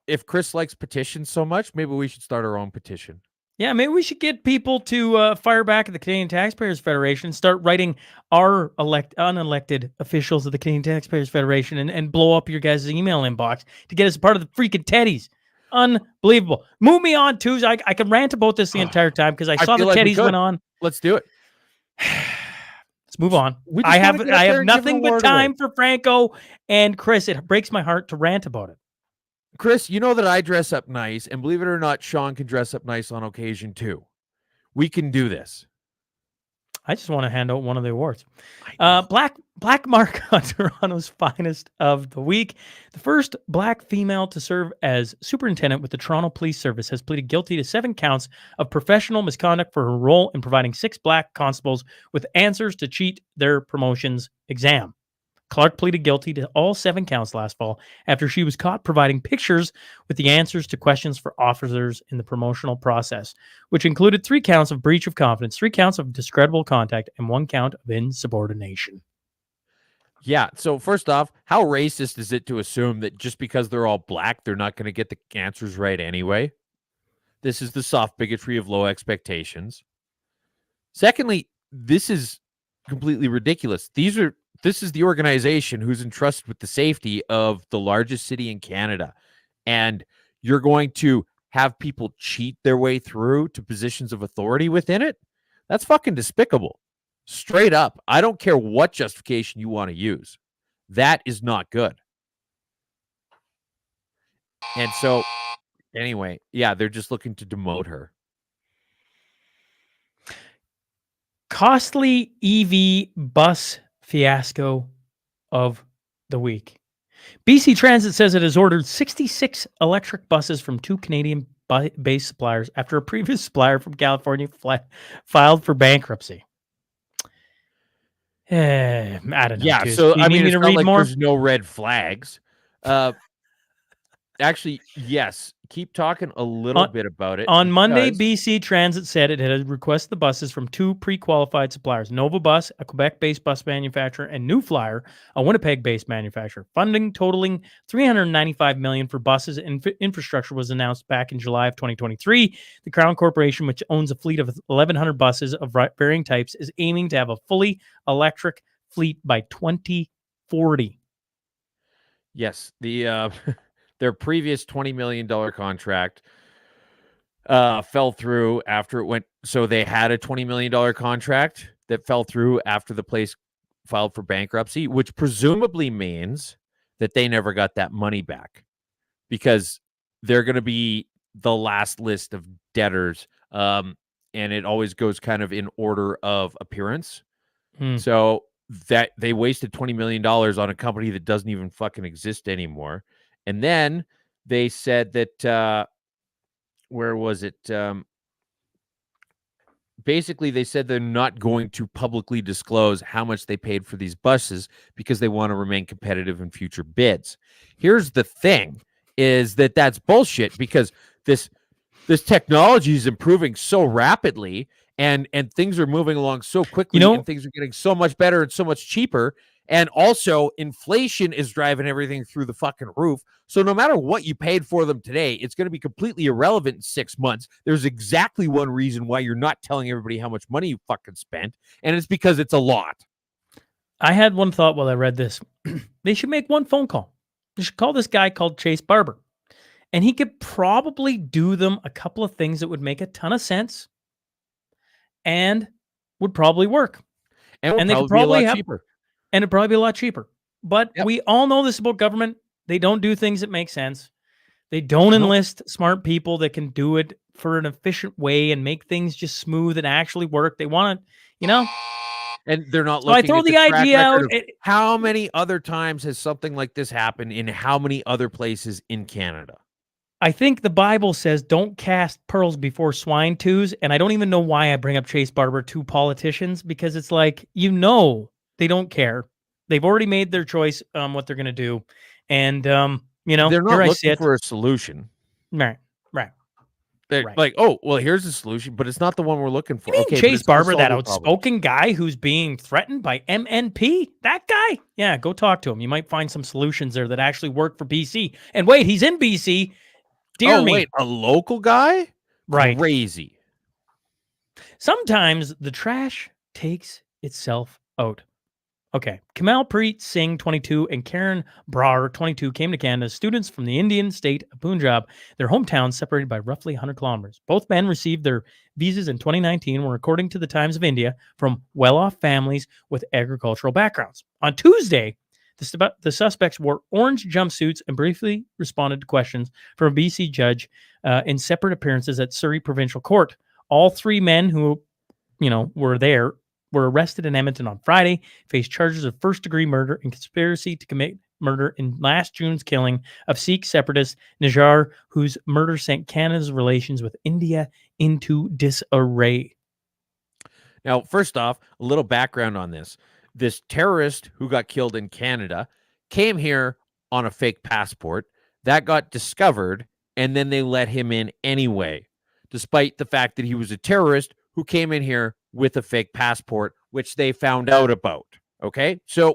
If Chris likes petitions so much, maybe we should start our own petition. Yeah, maybe we should get people to fire back at the Canadian Taxpayers Federation and start writing our unelected officials of the Canadian Taxpayers Federation and blow up your guys' email inbox to get us a part of the freaking Teddies. Unbelievable. Move me on, twos. I can rant about this the entire time because I saw the Teddies went on. Let's do it. Let's move on. I have nothing but time for Franco and Chris. It breaks my heart to rant about it. Chris, you know that I dress up nice, and believe it or not, Sean can dress up nice on occasion too. We can do this. I just want to hand out one of the awards. Black Mark on Toronto's Finest of the Week. The first Black female to serve as superintendent with the Toronto Police Service has pleaded guilty to 7 counts of professional misconduct for her role in providing 6 Black constables with answers to cheat their promotions exam. Clark pleaded guilty to all 7 counts last fall after she was caught providing pictures with the answers to questions for officers in the promotional process, which included 3 counts of breach of confidence, 3 counts of discreditable conduct, and 1 count of insubordination. Yeah. So first off, how racist is it to assume that just because they're all black, they're not going to get the answers right anyway? This is the soft bigotry of low expectations. Secondly, this is completely ridiculous. This is the organization who's entrusted with the safety of the largest city in Canada. And you're going to have people cheat their way through to positions of authority within it? That's fucking despicable. Straight up. I don't care what justification you want to use. That is not good. And so, anyway, yeah, they're just looking to demote her. Costly EV bus fiasco of the week. BC Transit says it has ordered 66 electric buses from 2 Canadian-based suppliers after a previous supplier from California filed for bankruptcy. I don't know. Yeah, Toots. so Do you I need mean, me it's to not read like more? there's no red flags. Actually, yes. Keep talking a little bit about it. On Monday, because- BC Transit said it had requested the buses from 2 pre-qualified suppliers, Nova Bus, a Quebec-based bus manufacturer, and New Flyer, a Winnipeg-based manufacturer. Funding totaling $395 million for buses and infrastructure was announced back in July of 2023. The Crown Corporation, which owns a fleet of 1,100 buses of varying types, is aiming to have a fully electric fleet by 2040. Yes, their previous $20 million contract fell through after it went. So they had a $20 million contract that fell through after the place filed for bankruptcy, which presumably means that they never got that money back because they're going to be the last list of debtors. And it always goes kind of in order of appearance. So that they wasted $20 million on a company that doesn't even fucking exist anymore. And then they said that, where was it? Basically, they said they're not going to publicly disclose how much they paid for these buses because they want to remain competitive in future bids. Here's the thing is that that's bullshit because this technology is improving so rapidly and things are moving along so quickly and things are getting so much better and so much cheaper. And also inflation is driving everything through the fucking roof. So no matter what you paid for them today, it's going to be completely irrelevant in 6 months. There's exactly one reason why you're not telling everybody how much money you fucking spent. And it's because it's a lot. I had one thought while I read this. They should make one phone call. They should call this guy called Chase Barber. And he could probably do them a couple of things that would make a ton of sense and would probably work. And they could probably be a lot cheaper. And it'd probably be a lot cheaper. But we all know this about government. They don't do things that make sense. They don't enlist smart people that can do it for an efficient way and make things just smooth and actually work. They want to, And they're not So I looking throw at the idea out. How many other times has something like this happened in how many other places in Canada? I think the Bible says don't cast pearls before swine twos. And I don't even know why I bring up Chase Barber to politicians because it's like, they don't care. They've already made their choice on what they're going to do. And, they're not looking for a solution. Right. They're like, oh, well, here's a solution, but it's not the one we're looking for. Okay, Chase Barber, that outspoken guy who's being threatened by MNP, that guy? Yeah, go talk to him. You might find some solutions there that actually work for BC. And wait, he's in BC. Dear me. Wait, a local guy? Right. Crazy. Sometimes the trash takes itself out. Okay. Kamalpreet Singh, 22, and Karen Brar, 22, came to Canada as students from the Indian state of Punjab, their hometowns separated by roughly 100 kilometers. Both men received their visas in 2019 and were, according to the Times of India, from well-off families with agricultural backgrounds. On Tuesday, the suspects wore orange jumpsuits and briefly responded to questions from a BC judge in separate appearances at Surrey Provincial Court. All three men who, were there were arrested in Edmonton on Friday, faced charges of first-degree murder and conspiracy to commit murder in last June's killing of Sikh separatist Najar, whose murder sent Canada's relations with India into disarray. Now, first off, a little background on this. This terrorist who got killed in Canada came here on a fake passport. That got discovered, and then they let him in anyway, despite the fact that he was a terrorist who came in here with a fake passport, which they found out about. Okay? So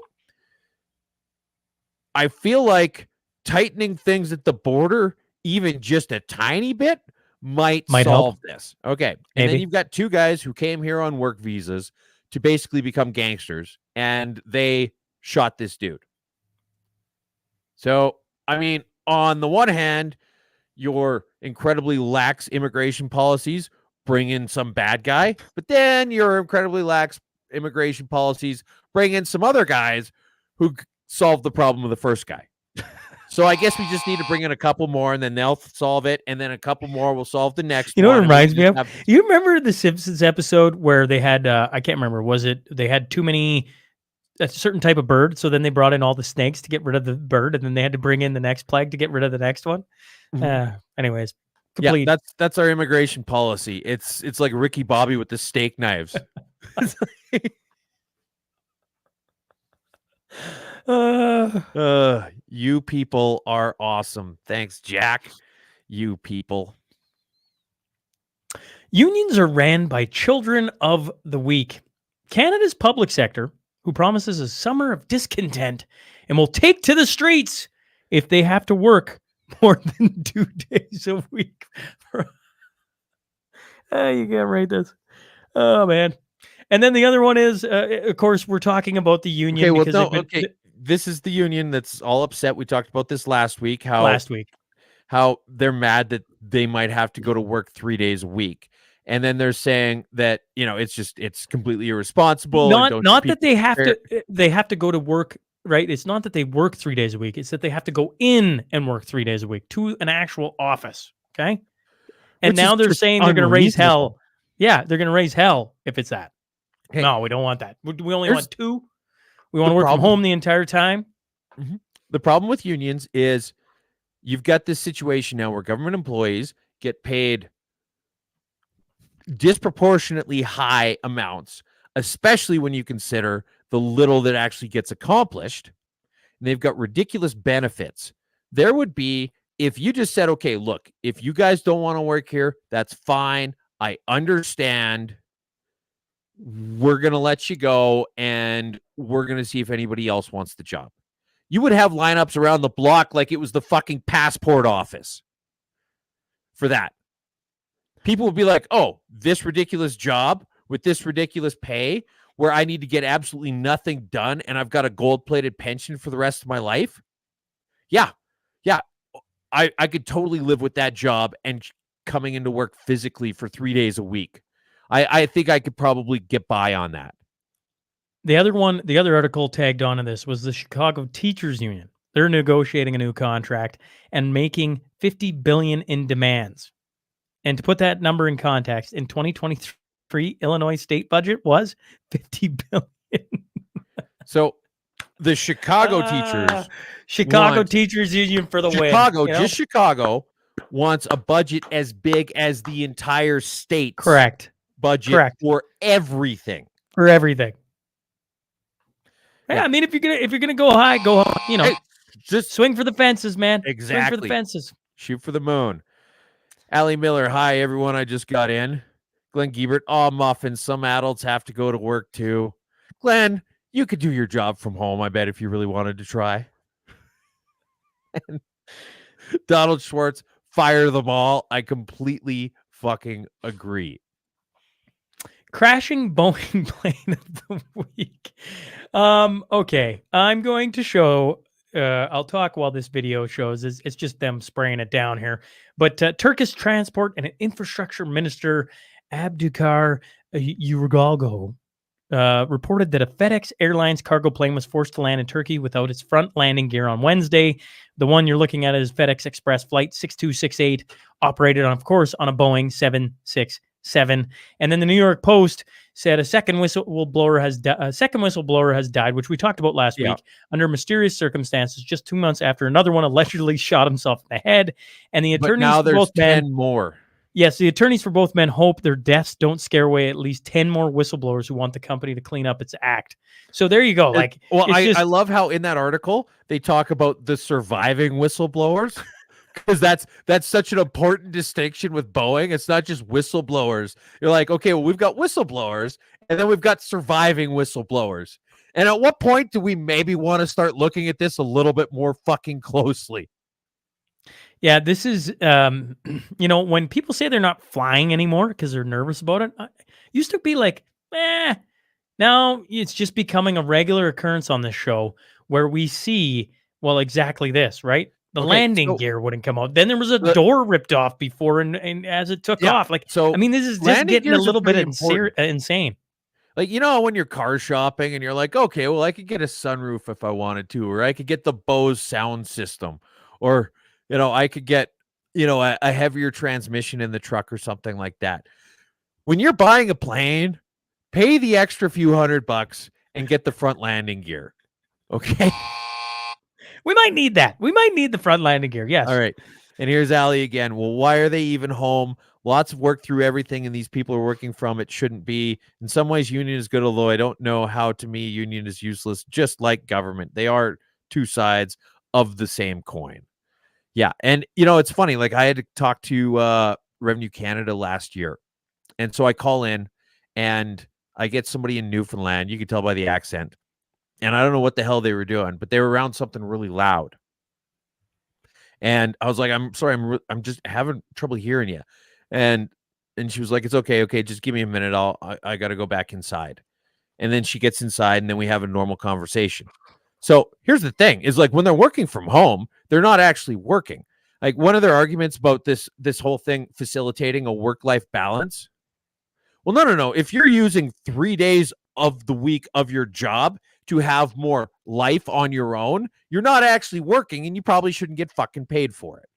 I feel like tightening things at the border, even just a tiny bit, might solve help. this. Okay. And Maybe. then you've got two guys who came here on work visas to basically become gangsters, and they shot this dude. So, I mean, on the one hand, your incredibly lax immigration policies bring in some bad guy, but then your incredibly lax immigration policies bring in some other guys who solve the problem of the first guy. So I guess we just need to bring in a couple more, and then they'll solve it, and then a couple more will solve the next You know one. what it reminds me of? Have... You remember the Simpsons episode where they had I can't remember, was it they had too many a certain type of bird, so then they brought in all the snakes to get rid of the bird, and then they had to bring in the next plague to get rid of the next one. Anyways, complete. Yeah, that's our immigration policy. It's like Ricky Bobby with the steak knives. You people are awesome. Thanks, Jack. You people. Unions are ran by children of the weak. Canada's public sector, who promises a summer of discontent and will take to the streets if they have to work more than 2 days a week. You can't write this. Oh, man. And then the other one is, of course, we're talking about the union. Okay, well, this is the union that's all upset. We talked about this last week. How they're mad that they might have to go to work 3 days a week. And then they're saying that, it's completely irresponsible. Not that they have to go to work, right? It's not that they work 3 days a week. It's that they have to go in and work 3 days a week to an actual office. Okay. And now they're saying they're going to raise hell. Yeah. They're going to raise hell if it's that. Okay. No, we don't want that. We only want 2. We want to work from home the entire time. Mm-hmm. The problem with unions is you've got this situation now where government employees get paid disproportionately high amounts, especially when you consider the little that actually gets accomplished. And they've got ridiculous benefits. There would be, if you just said, okay, look, if you guys don't want to work here, that's fine. I understand. We're going to let you go, and we're going to see if anybody else wants the job. You would have lineups around the block like it was the fucking passport office for that. People would be like, oh, this ridiculous job with this ridiculous pay where I need to get absolutely nothing done and I've got a gold-plated pension for the rest of my life? Yeah. I could totally live with that job and coming into work physically for 3 days a week. I think I could probably get by on that. The other article tagged on to this was the Chicago Teachers Union. They're negotiating a new contract and making $50 billion in demands. And to put that number in context, in 2023, Illinois state budget was $50 billion. So the Chicago Teachers Union for the win. Just Chicago wants a budget as big as the entire state. Correct. Budget for everything. Yeah. I mean, if you're gonna go high, go high. Hey, just swing for the fences, man. Exactly. Swing for the fences. Shoot for the moon. Allie Miller, hi everyone. I just got in. Glenn Giebert, muffins. Some adults have to go to work too. Glenn, you could do your job from home, I bet, if you really wanted to try. And Donald Schwartz, fire them all. I completely fucking agree. Crashing Boeing plane of the week. Okay, I'm going to show. I'll talk while this video shows. It's just them spraying it down here. But Turkish Transport and Infrastructure Minister Abdukar Yurgalgo reported that a FedEx Airlines cargo plane was forced to land in Turkey without its front landing gear on Wednesday. The one you're looking at is FedEx Express Flight 6268, operated, of course, on a Boeing 767. And then the New York Post said a second whistleblower has died, which we talked about last week, under mysterious circumstances, just 2 months after another one allegedly shot himself in the head. And the attorneys now for there's both 10 men, more. Yes, the attorneys for both men hope their deaths don't scare away at least 10 more whistleblowers who want the company to clean up its act. So there you go. I love how in that article they talk about the surviving whistleblowers. Because that's such an important distinction with Boeing. It's not just whistleblowers. You're like, okay, well, we've got whistleblowers, and then we've got surviving whistleblowers. And at what point do we maybe want to start looking at this a little bit more fucking closely? Yeah, this is, when people say they're not flying anymore because they're nervous about it, used to be like, now it's just becoming a regular occurrence on this show where we see, well, exactly this, right? The landing gear wouldn't come out. Then there was a door ripped off before, and as it took off, like, so I mean, this is just getting a little bit insane. Like, when you're car shopping and you're like, okay, well, I could get a sunroof if I wanted to, or I could get the Bose sound system, or, I could get, a heavier transmission in the truck or something like that. When you're buying a plane, pay the extra few $100 and get the front landing gear. Okay. We might need that. We might need the front landing gear. Yes. All right. And here's Allie again. Well, why are they even home? Lots of work through everything, and these people are working from it. Shouldn't be. In some ways, union is good, although I don't know how. To me, union is useless, just like government. They are two sides of the same coin. Yeah. And, it's funny. Like, I had to talk to Revenue Canada last year. And so I call in, and I get somebody in Newfoundland. You can tell by the accent. And I don't know what the hell they were doing, but they were around something really loud. And I was like, I'm sorry, I'm just having trouble hearing you. And she was like, it's okay. Okay. Just give me a minute. I got to go back inside. And then she gets inside, and then we have a normal conversation. So here's the thing is, like, when they're working from home, they're not actually working. Like, one of their arguments about this whole thing facilitating a work-life balance. Well, no. If you're using 3 days of the week of your job to have more life on your own, you're not actually working, and you probably shouldn't get fucking paid for it.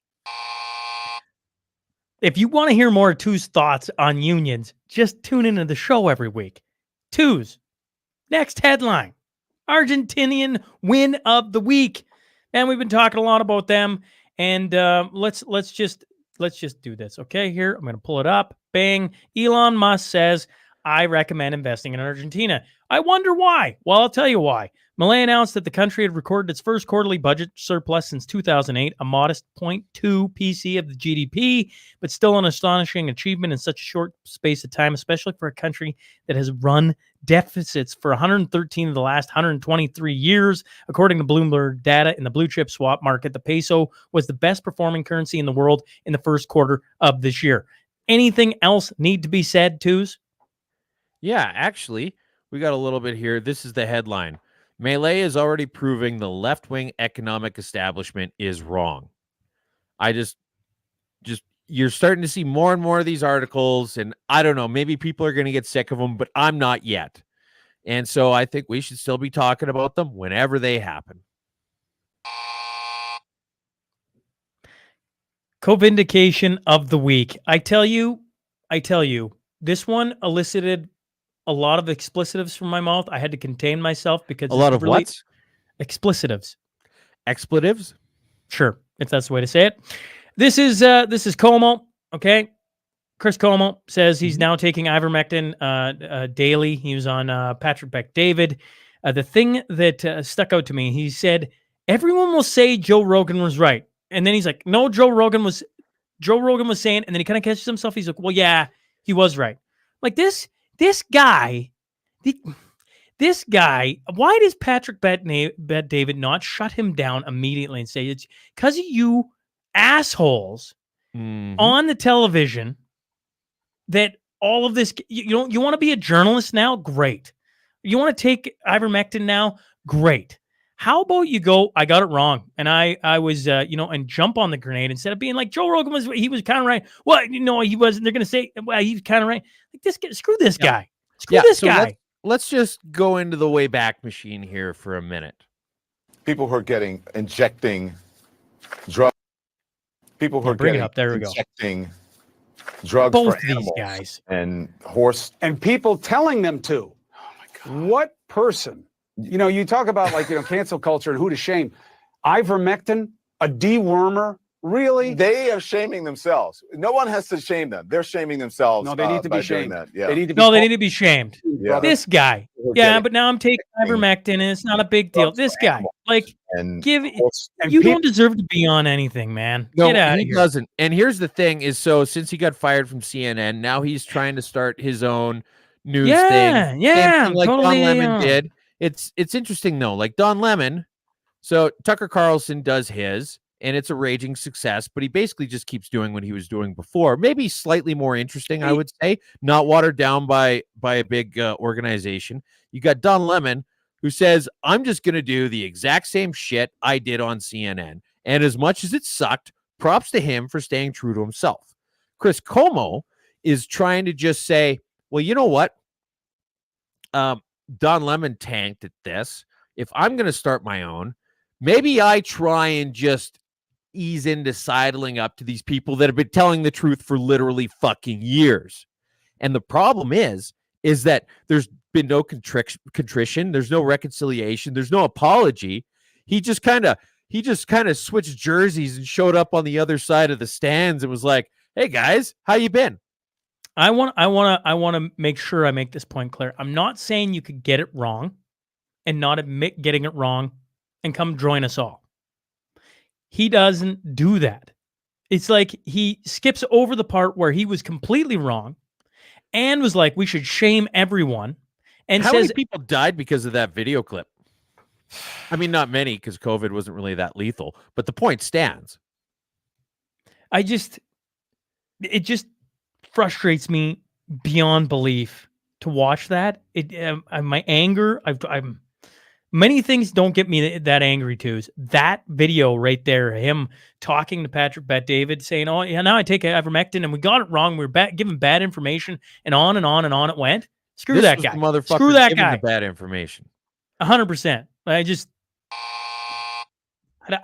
If you want to hear more of Two's thoughts on unions, just tune into the show every week. Two's next headline: Argentinian win of the week. And we've been talking a lot about them. And let's just do this. Okay, here, I'm going to pull it up. Bang. Elon Musk says, I recommend investing in Argentina. I wonder why. Well, I'll tell you why. Milei announced that the country had recorded its first quarterly budget surplus since 2008, a modest 0.2 PC of the GDP, but still an astonishing achievement in such a short space of time, especially for a country that has run deficits for 113 of the last 123 years. According to Bloomberg data in the blue chip swap market, the peso was the best performing currency in the world in the first quarter of this year. Anything else need to be said, Twos? Yeah, actually, we got a little bit here. This is the headline. Milei is already proving the left-wing economic establishment is wrong. I just you're starting to see more and more of these articles, and I don't know, maybe people are going to get sick of them, but I'm not yet. And so I think we should still be talking about them whenever they happen. Co-vindication of the week. I tell you, this one elicited a lot of explicitives from my mouth. I had to contain myself because a lot of what? Explicitives. Expletives? Sure, if that's the way to say it. This is Como. Okay, Chris Como says he's now taking ivermectin daily. He was on Patrick Bet-David. The thing that stuck out to me, he said everyone will say Joe Rogan was right, and then he's like, no, Joe Rogan was saying, and then he kind of catches himself. He's like, well, yeah, he was right. Like this guy, why does Patrick Bet-David not shut him down immediately and say it's because of you assholes on the television that all of this, you want to be a journalist now? Great. You want to take ivermectin now? Great. How about you go, I got it wrong. And I was, and jump on the grenade instead of being like, Joe Rogan was kind of right. Well, he wasn't. They're going to say, well, he's kind of right. Like this guy, screw this guy. Screw this guy. Let's just go into the way back machine here for a minute. People who are injecting drugs. People who are injecting drugs Both for these animals guys. and horse. And people telling them to. Oh my God. What person? You talk about cancel culture and who to shame. Ivermectin, a dewormer, really? They are shaming themselves. No one has to shame them. They're shaming themselves. No, they need to be shamed. Yeah. They need to be shamed. Yeah. This guy. Yeah, but now I'm taking ivermectin and it's not a big deal. This guy. You don't deserve to be on anything, man. No, get out of here. He doesn't. And here's the thing is, so since he got fired from CNN, now he's trying to start his own news thing. Yeah, Same thing like totally, Don Lemon did. it's interesting though. Like Don Lemon, so Tucker Carlson does his, and it's a raging success, but he basically just keeps doing what he was doing before. Maybe slightly more interesting, I would say, not watered down by a big organization. You got Don Lemon, who says, I'm just going to do the exact same shit I did on CNN. And as much as it sucked, props to him for staying true to himself. Chris Cuomo is trying to just say, well, you know what? Don Lemon tanked at this. If I'm going to start my own, maybe I try and just ease into sidling up to these people that have been telling the truth for literally fucking years. And the problem is that there's been no contrition, there's no reconciliation, there's no apology. He just kind of switched jerseys and showed up on the other side of the stands and was like, "Hey guys, how you been?" I want to make sure I make this point clear. I'm not saying you could get it wrong and not admit getting it wrong and come join us all. He doesn't do that. It's like he skips over the part where he was completely wrong and was like, we should shame everyone. And how says, many people died because of that video clip? I mean, not many, because COVID wasn't really that lethal, but the point stands. it just frustrates me beyond belief to watch that. My anger, many things don't get me that angry too. That video right there, him talking to Patrick Bet-David saying, oh yeah, now I take ivermectin and we got it wrong. We were given bad information, and on and on and on it went. Screw that guy. Screw that guy. The bad information. 100%. I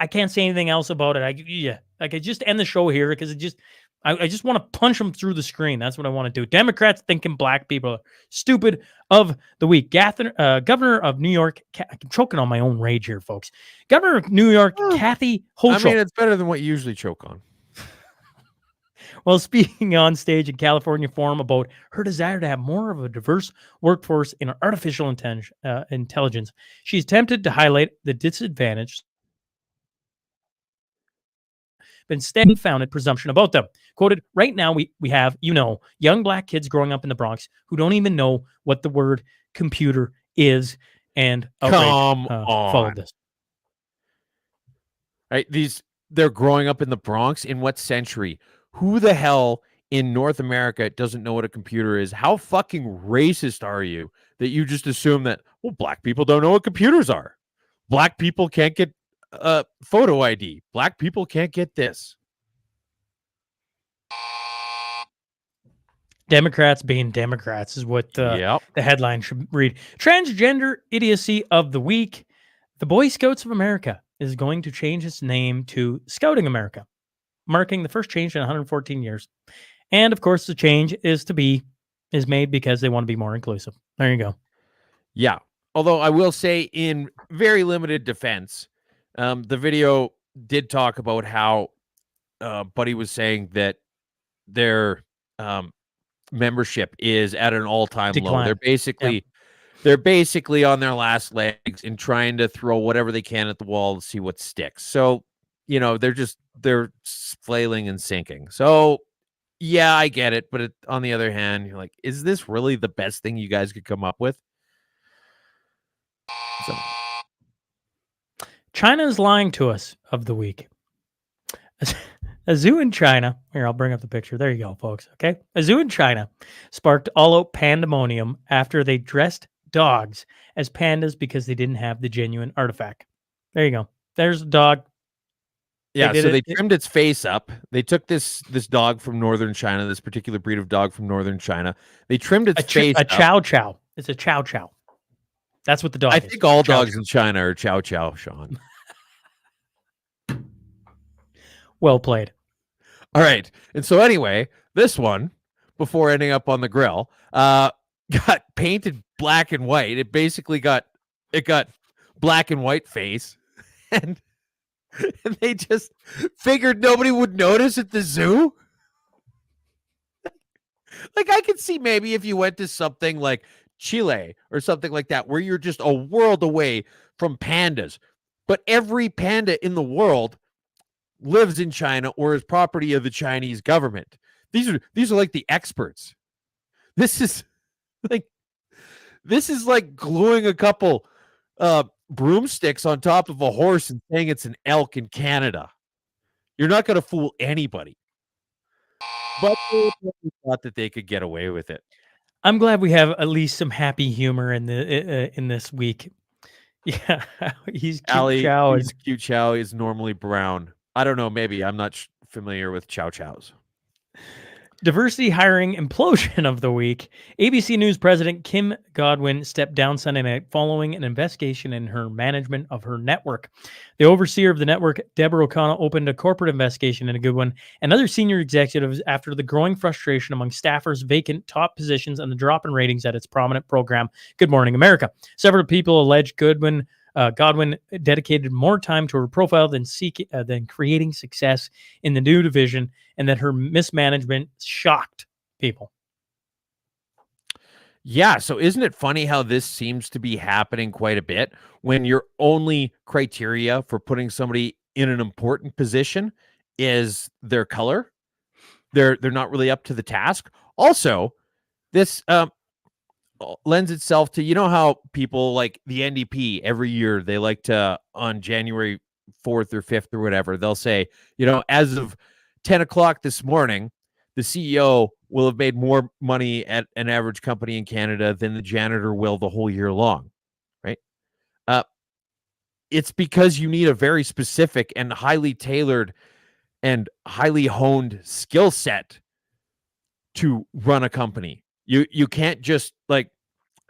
can't say anything else about it. I could just end the show here because I just want to punch them through the screen. That's what I want to do. Democrats thinking black people are stupid of the week. Governor of New York, I'm choking on my own rage here, folks. Governor of New York, Kathy Hochul. I mean, it's better than what you usually choke on. Well, speaking on stage in California Forum about her desire to have more of a diverse workforce in artificial intelligence, she's attempted to highlight the disadvantaged but instead founded presumption about them. Quoted, right now we have, young black kids growing up in the Bronx who don't even know what the word computer is, and come on. Followed this. Right, they're growing up in the Bronx. In what century? Who the hell in North America doesn't know what a computer is? How fucking racist are you that you just assume that, well, black people don't know what computers are? Black people can't get photo ID. Black people can't get this. Democrats being Democrats is what the headline should read. Transgender idiocy of the week. The Boy Scouts of America is going to change its name to Scouting America, marking the first change in 114 years. And of course, the change is made because they want to be more inclusive. There you go. Yeah. Although I will say, in very limited defense, the video did talk about how Buddy was saying that their membership is at an all-time low. They're basically on their last legs and trying to throw whatever they can at the wall to see what sticks. So, they're flailing and sinking. So, yeah, I get it. But on the other hand, you're like, is this really the best thing you guys could come up with? So. China is lying to us of the week. A zoo in China, here, I'll bring up the picture. There you go, folks. Okay. A zoo in China sparked all-out pandemonium after they dressed dogs as pandas because they didn't have the genuine artifact. There you go. There's a dog. Yeah, they trimmed its face up. They took this dog from northern China, this particular breed of dog from northern China. They trimmed its face up. Chow Chow. It's a Chow Chow. That's what the dog is. I think all dogs in China are Chow Chow, Sean. Well played. All right. And so anyway, this one, before ending up on the grill, got painted black and white. It basically got black and white face. And they just figured nobody would notice at the zoo. Like, I could see maybe if you went to something like Chile or something like that, where you're just a world away from pandas, but every panda in the world lives in China or is property of the Chinese government. These are like the experts. This is like gluing a couple broomsticks on top of a horse and saying it's an elk in Canada. You're not going to fool anybody. But they thought that they could get away with it. I'm glad we have at least some happy humor in the in this week. Yeah, he's cute. Allie, Chow. he's cute chow is normally brown. I don't know. Maybe I'm not familiar with chow chows. Diversity hiring implosion of the week. ABC News president Kim Godwin stepped down Sunday night following an investigation in her management of her network. The overseer of the network, Deborah O'Connell, opened a corporate investigation, and a good one, and other senior executives after the growing frustration among staffers, vacant top positions, and the drop in ratings at its prominent program, Good Morning America. Several people alleged Godwin dedicated more time to her profile than creating success in the new division, and that her mismanagement shocked people. Yeah, so isn't it funny how this seems to be happening quite a bit when your only criteria for putting somebody in an important position is their color? They're not really up to the task. Also, this lends itself to, you know how people like the NDP every year, they like to, on January 4th or 5th or whatever, they'll say, as of 10 o'clock this morning, the CEO will have made more money at an average company in Canada than the janitor will the whole year long, right? It's because you need a very specific and highly tailored and highly honed skill set to run a company. You can't just, like,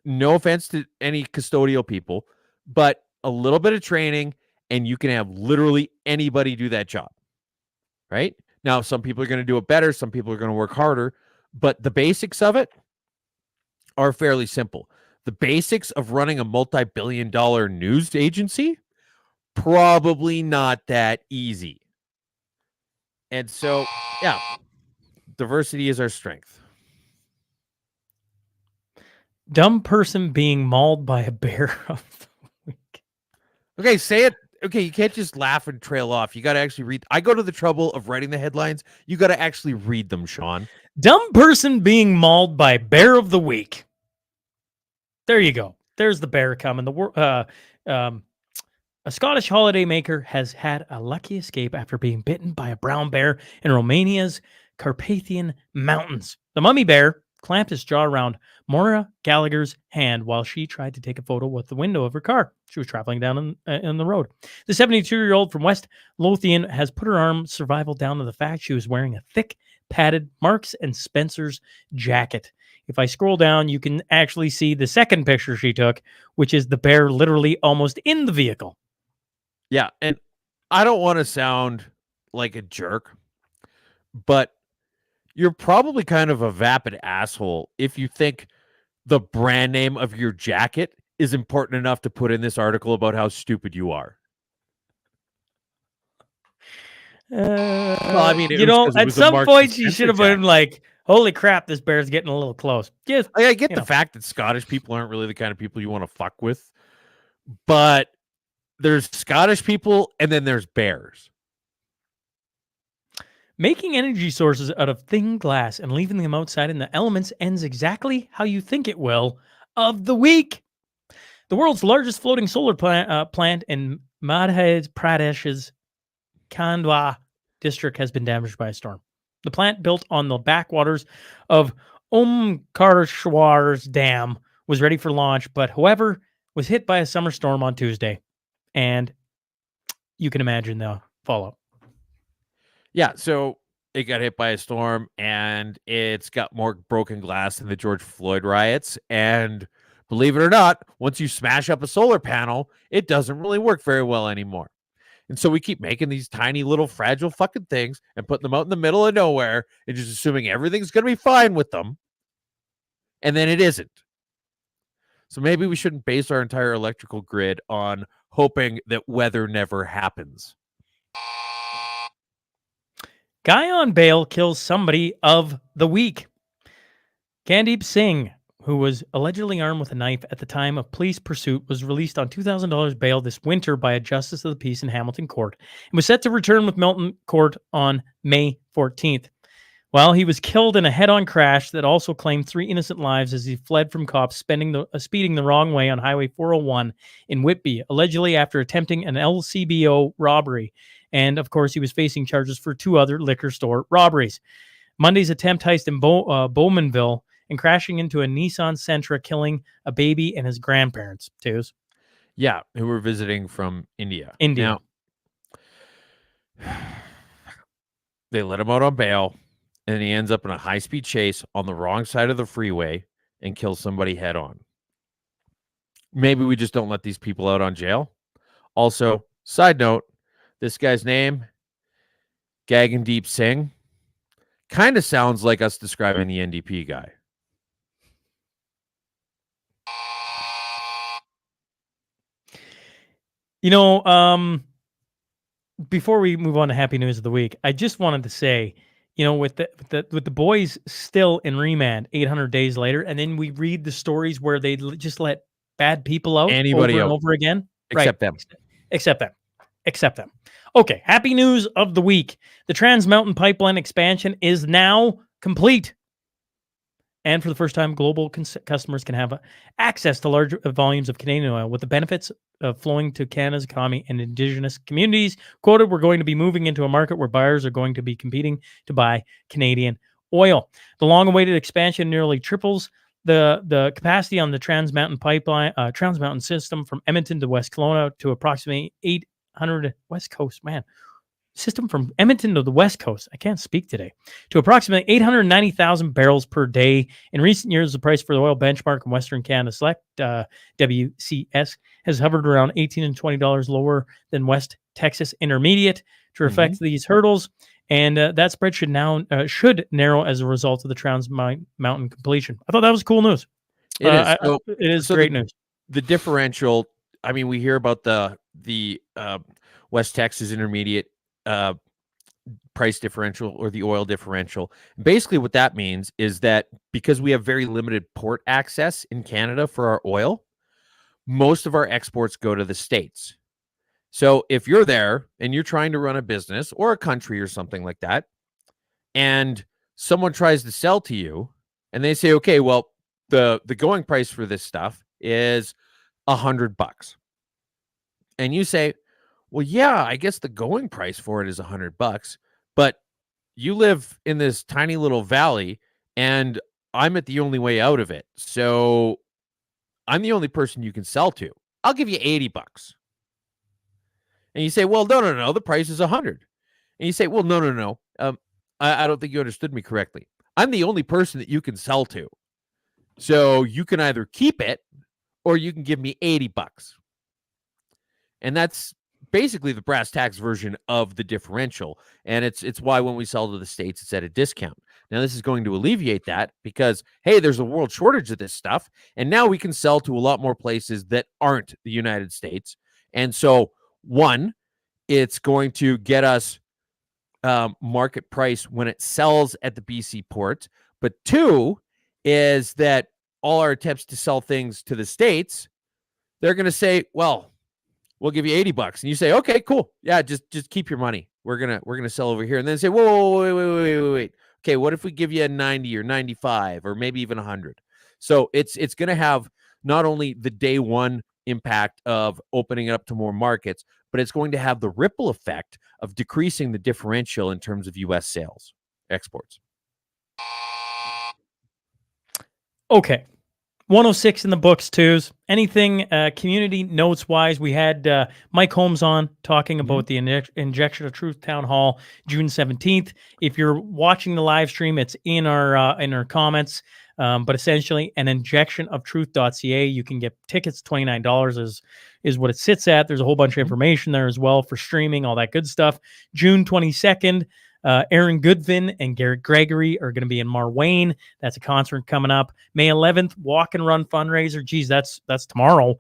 no offense to any custodial people, but a little bit of training and you can have literally anybody do that job, right? Now, some people are going to do it better. Some people are going to work harder, but the basics of it are fairly simple. The basics of running a multi-billion-dollar news agency, probably not that easy. And so, yeah, diversity is our strength. Dumb person being mauled by a bear of the week. Okay, say it. Okay, you can't just laugh and trail off. You got to actually read. I go to the trouble of writing the headlines. You got to actually read them, Sean. Dumb person being mauled by bear of the week. There you go. There's the bear coming. A Scottish holidaymaker has had a lucky escape after being bitten by a brown bear in Romania's Carpathian Mountains. The mummy bear clamped its jaw around Maura Gallagher's hand while she tried to take a photo with the window of her car. She was traveling down in the road. The 72-year-old from West Lothian has put her arm survival down to the fact she was wearing a thick, padded Marks and Spencer's jacket. If I scroll down, you can actually see the second picture she took, which is the bear literally almost in the vehicle. Yeah, and I don't want to sound like a jerk, but you're probably kind of a vapid asshole if you think the brand name of your jacket is important enough to put in this article about how stupid you are. Well, I mean, at some point you should have been like, holy crap, this bear's getting a little close. Just, I get the fact that Scottish people aren't really the kind of people you want to fuck with, but there's Scottish people and then there's bears. Making energy sources out of thin glass and leaving them outside in the elements ends exactly how you think it will of the week. The world's largest floating solar plant in Madhya Pradesh's Khandwa district has been damaged by a storm. The plant, built on the backwaters of Omkareshwar's dam, was ready for launch, but however, was hit by a summer storm on Tuesday. And you can imagine the fallout. Yeah, so it got hit by a storm and it's got more broken glass than the George Floyd riots. And believe it or not, once you smash up a solar panel, it doesn't really work very well anymore. And so we keep making these tiny little fragile fucking things and putting them out in the middle of nowhere and just assuming everything's going to be fine with them. And then it isn't. So maybe we shouldn't base our entire electrical grid on hoping that weather never happens. Guy on bail kills somebody of the week. Kandeep Singh, who was allegedly armed with a knife at the time of police pursuit, was released on $2,000 bail this winter by a justice of the peace in Hamilton Court and was set to return with Milton Court on May 14th. Well, he was killed in a head-on crash that also claimed 3 innocent lives as he fled from cops speeding the wrong way on Highway 401 in Whitby, allegedly after attempting an LCBO robbery. And, of course, he was facing charges for 2 other liquor store robberies. Monday's attempt heist in Bowmanville and crashing into a Nissan Sentra, killing a baby and his grandparents, too. Yeah, who were visiting from India. India. Now, they let him out on bail, and he ends up in a high-speed chase on the wrong side of the freeway and kills somebody head on. Maybe we just don't let these people out on jail. Also, side note, this guy's name, Gagandeep Singh, kind of sounds like us describing the NDP guy. You know, before we move on to happy news of the week, I just wanted to say, you know, with the boys still in remand 800 days later, and then we read the stories where they just let bad people out Anybody over out. and over again. Except them. Except them. Okay, happy news of the week. The Trans Mountain Pipeline expansion is now complete. And for the first time, global customers can have access to large volumes of Canadian oil with the benefits of flowing to Canada's economy and Indigenous communities. Quoted, we're going to be moving into a market where buyers are going to be competing to buy Canadian oil. The long-awaited expansion nearly triples the capacity on the Trans Mountain Pipeline, Trans Mountain system from Edmonton to West Kelowna to approximately 800 West Coast, system from Edmonton to the West Coast, I can't speak today, to approximately 890,000 barrels per day. In recent years, the price for the oil benchmark in Western Canada Select, WCS, has hovered around $18 and $20 lower than West Texas Intermediate. To reflect these hurdles, and that spread should narrow as a result of the Trans Mountain completion. I thought that was cool news. It is. It is great news. The differential, I mean, we hear about the West Texas Intermediate price differential or the oil differential. Basically, what that means is that because we have very limited port access in Canada for our oil, most of our exports go to the States. So if you're there and you're trying to run a business or a country or something like that, and someone tries to sell to you and they say, okay, well, the going price for this stuff is $100. And you say, well, yeah, I guess the going price for it is $100, but you live in this tiny little valley and I'm at the only way out of it. So I'm the only person you can sell to. I'll give you $80. And you say, well, no, the price is $100. And you say, well, no. I don't think you understood me correctly. I'm the only person that you can sell to. So you can either keep it or you can give me $80. And that's basically the brass tacks version of the differential. And it's why when we sell to the States, it's at a discount. Now, this is going to alleviate that because, hey, there's a world shortage of this stuff. And now we can sell to a lot more places that aren't the United States. And so, one, it's going to get us market price when it sells at the BC port. But two is that all our attempts to sell things to the States, they're going to say, well, we'll give you $80. And you say, okay, cool. Yeah, just keep your money. We're gonna sell over here. And then say, whoa, wait. Okay, what if we give you a 90 or 95 or maybe even 100? So it's going to have not only the day one impact of opening it up to more markets, but it's going to have the ripple effect of decreasing the differential in terms of U.S. sales, exports. Okay. 106 in the books, twos. Anything community notes wise? We had Mike Holmes on talking about the Injection of Truth Town Hall, June 17th. If you're watching the live stream, it's in our comments. But essentially, an injection of truth.ca. You can get tickets. $29 is what it sits at. There's a whole bunch of information there as well for streaming, all that good stuff. June 22nd. Aaron Goodvin and Garrett Gregory are going to be in Marwayne. That's a concert coming up. May 11th, walk and run fundraiser. Geez, that's tomorrow.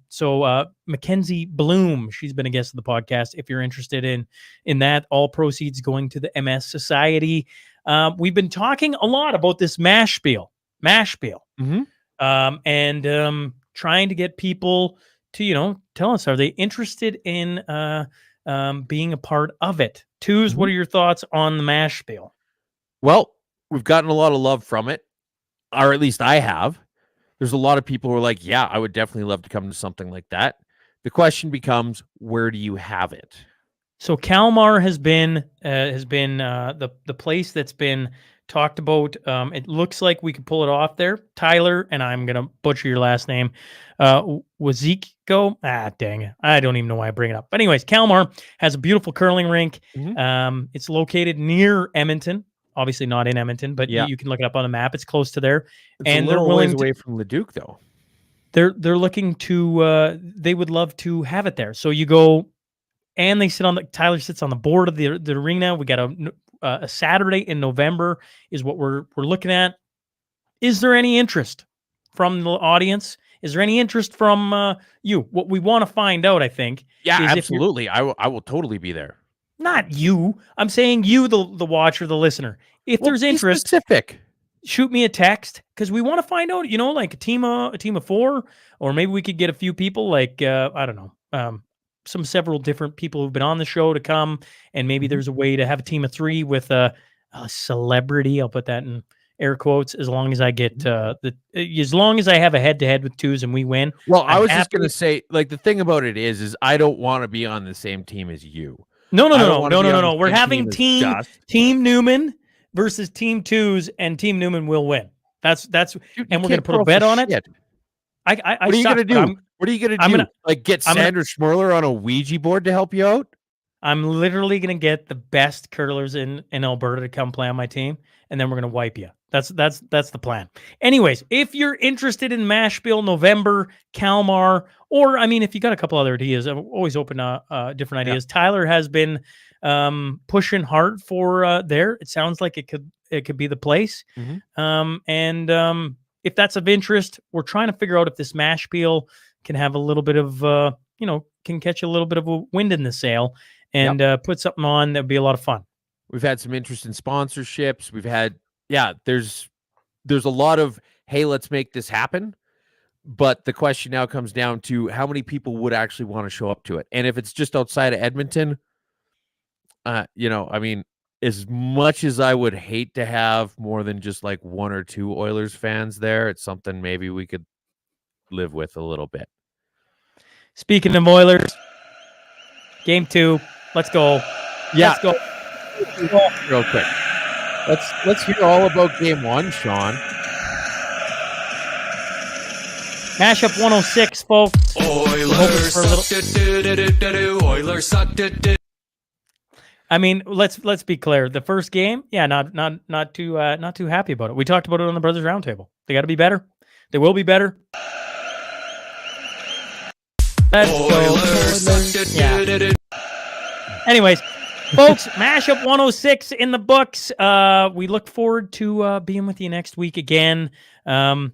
So Mackenzie Bloom, she's been a guest of the podcast. If you're interested in that, all proceeds going to the MS Society. We've been talking a lot about this mash spiel, and trying to get people to, tell us, are they interested in being a part of it? Twos, what are your thoughts on the mash spiel? Well, we've gotten a lot of love from it, or at least I have. There's a lot of people who are like, yeah, I would definitely love to come to something like that. The question becomes, where do you have it? So Kalmar has been the place that's been talked about. It looks like we could pull it off there. Tyler, and I'm gonna butcher your last name, Waziko. Dang it, I don't even know why I bring it up. But anyways, Kalmar has a beautiful curling rink. It's located near Edmonton. Obviously not in Edmonton, but Yeah. you can look it up on the map. It's close to there, It's and a they're little willing ways to. away from Leduc, though. They're looking to. They would love to have it there. So you go. And they sit on the Tyler sits on the board of the arena. We got a Saturday in November is what we're looking at. Is there any interest from the audience? Is there any interest from you? What we want to find out, I think, Yeah, is absolutely. I will totally be there. not you. I'm saying you, the watcher, the listener. If there's Be interest, specific. shoot me a text because we want to find out. Like a team of 4, or maybe we could get a few people. Like I don't know. Several different people who've been on the show to come, and maybe there's a way to have a team of 3 with a celebrity. I'll put that in air quotes. As long as I get as long as I have a head-to-head with 2s and we win. Well, I I'm was just happy. gonna say, like, the thing about it is I don't want to be on the same team as you. No. I don't wanna be on the We're same having team as Dust. team Newman versus team 2s, and team Newman will win. That's Dude, and you we're gonna can't put a throw bet for on it. shit. I What are you suck, gonna but do? What are you gonna I'm do? gonna- Like get I'm gonna- Sandra Schmirler on a Ouija board to help you out? I'm literally gonna get the best curlers in Alberta to come play on my team, and then we're gonna wipe you. That's the plan. Anyways, if you're interested in Mashbill, November, Kalmar, or I mean, if you got a couple other ideas, I'm always open to different ideas. Tyler has been pushing hard for there. It sounds like it could be the place. If that's of interest, we're trying to figure out if this Mashbill can have a little bit of can catch a little bit of a wind in the sail and put something on that'd be a lot of fun. We've had some interest in sponsorships. We've had, there's a lot of, hey, let's make this happen. But the question now comes down to how many people would actually want to show up to it. And if it's just outside of Edmonton, I mean, as much as I would hate to have more than just like 1 or 2 Oilers fans there, it's something maybe we could live with a little bit. Speaking of Oilers, game 2, let's go. Yeah. Let's go. Real quick. Let's hear all about game 1, Sean. Mashup 106, folks. Oilers suck. Oilers suck. I mean, let's be clear. The first game, not too happy about it. We talked about it on the Brothers Roundtable. They got to be better. They will be better. Let's go. Yeah. Anyways, folks, Mashup 106 in the books. We look forward to being with you next week again. We'll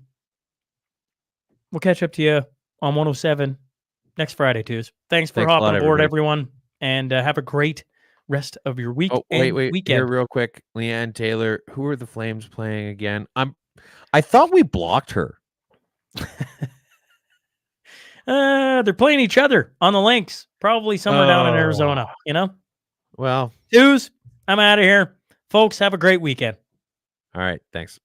catch up to you on 107 next Friday, Tues. Thanks for hopping aboard, everyone, and have a great rest of your week. Oh, wait, weekend. here real quick. Leanne Taylor, who are the Flames playing again? I thought we blocked her. They're playing each other on the links, probably somewhere down in Arizona, Well, Tues, I'm out of here. Folks, have a great weekend. all right, thanks.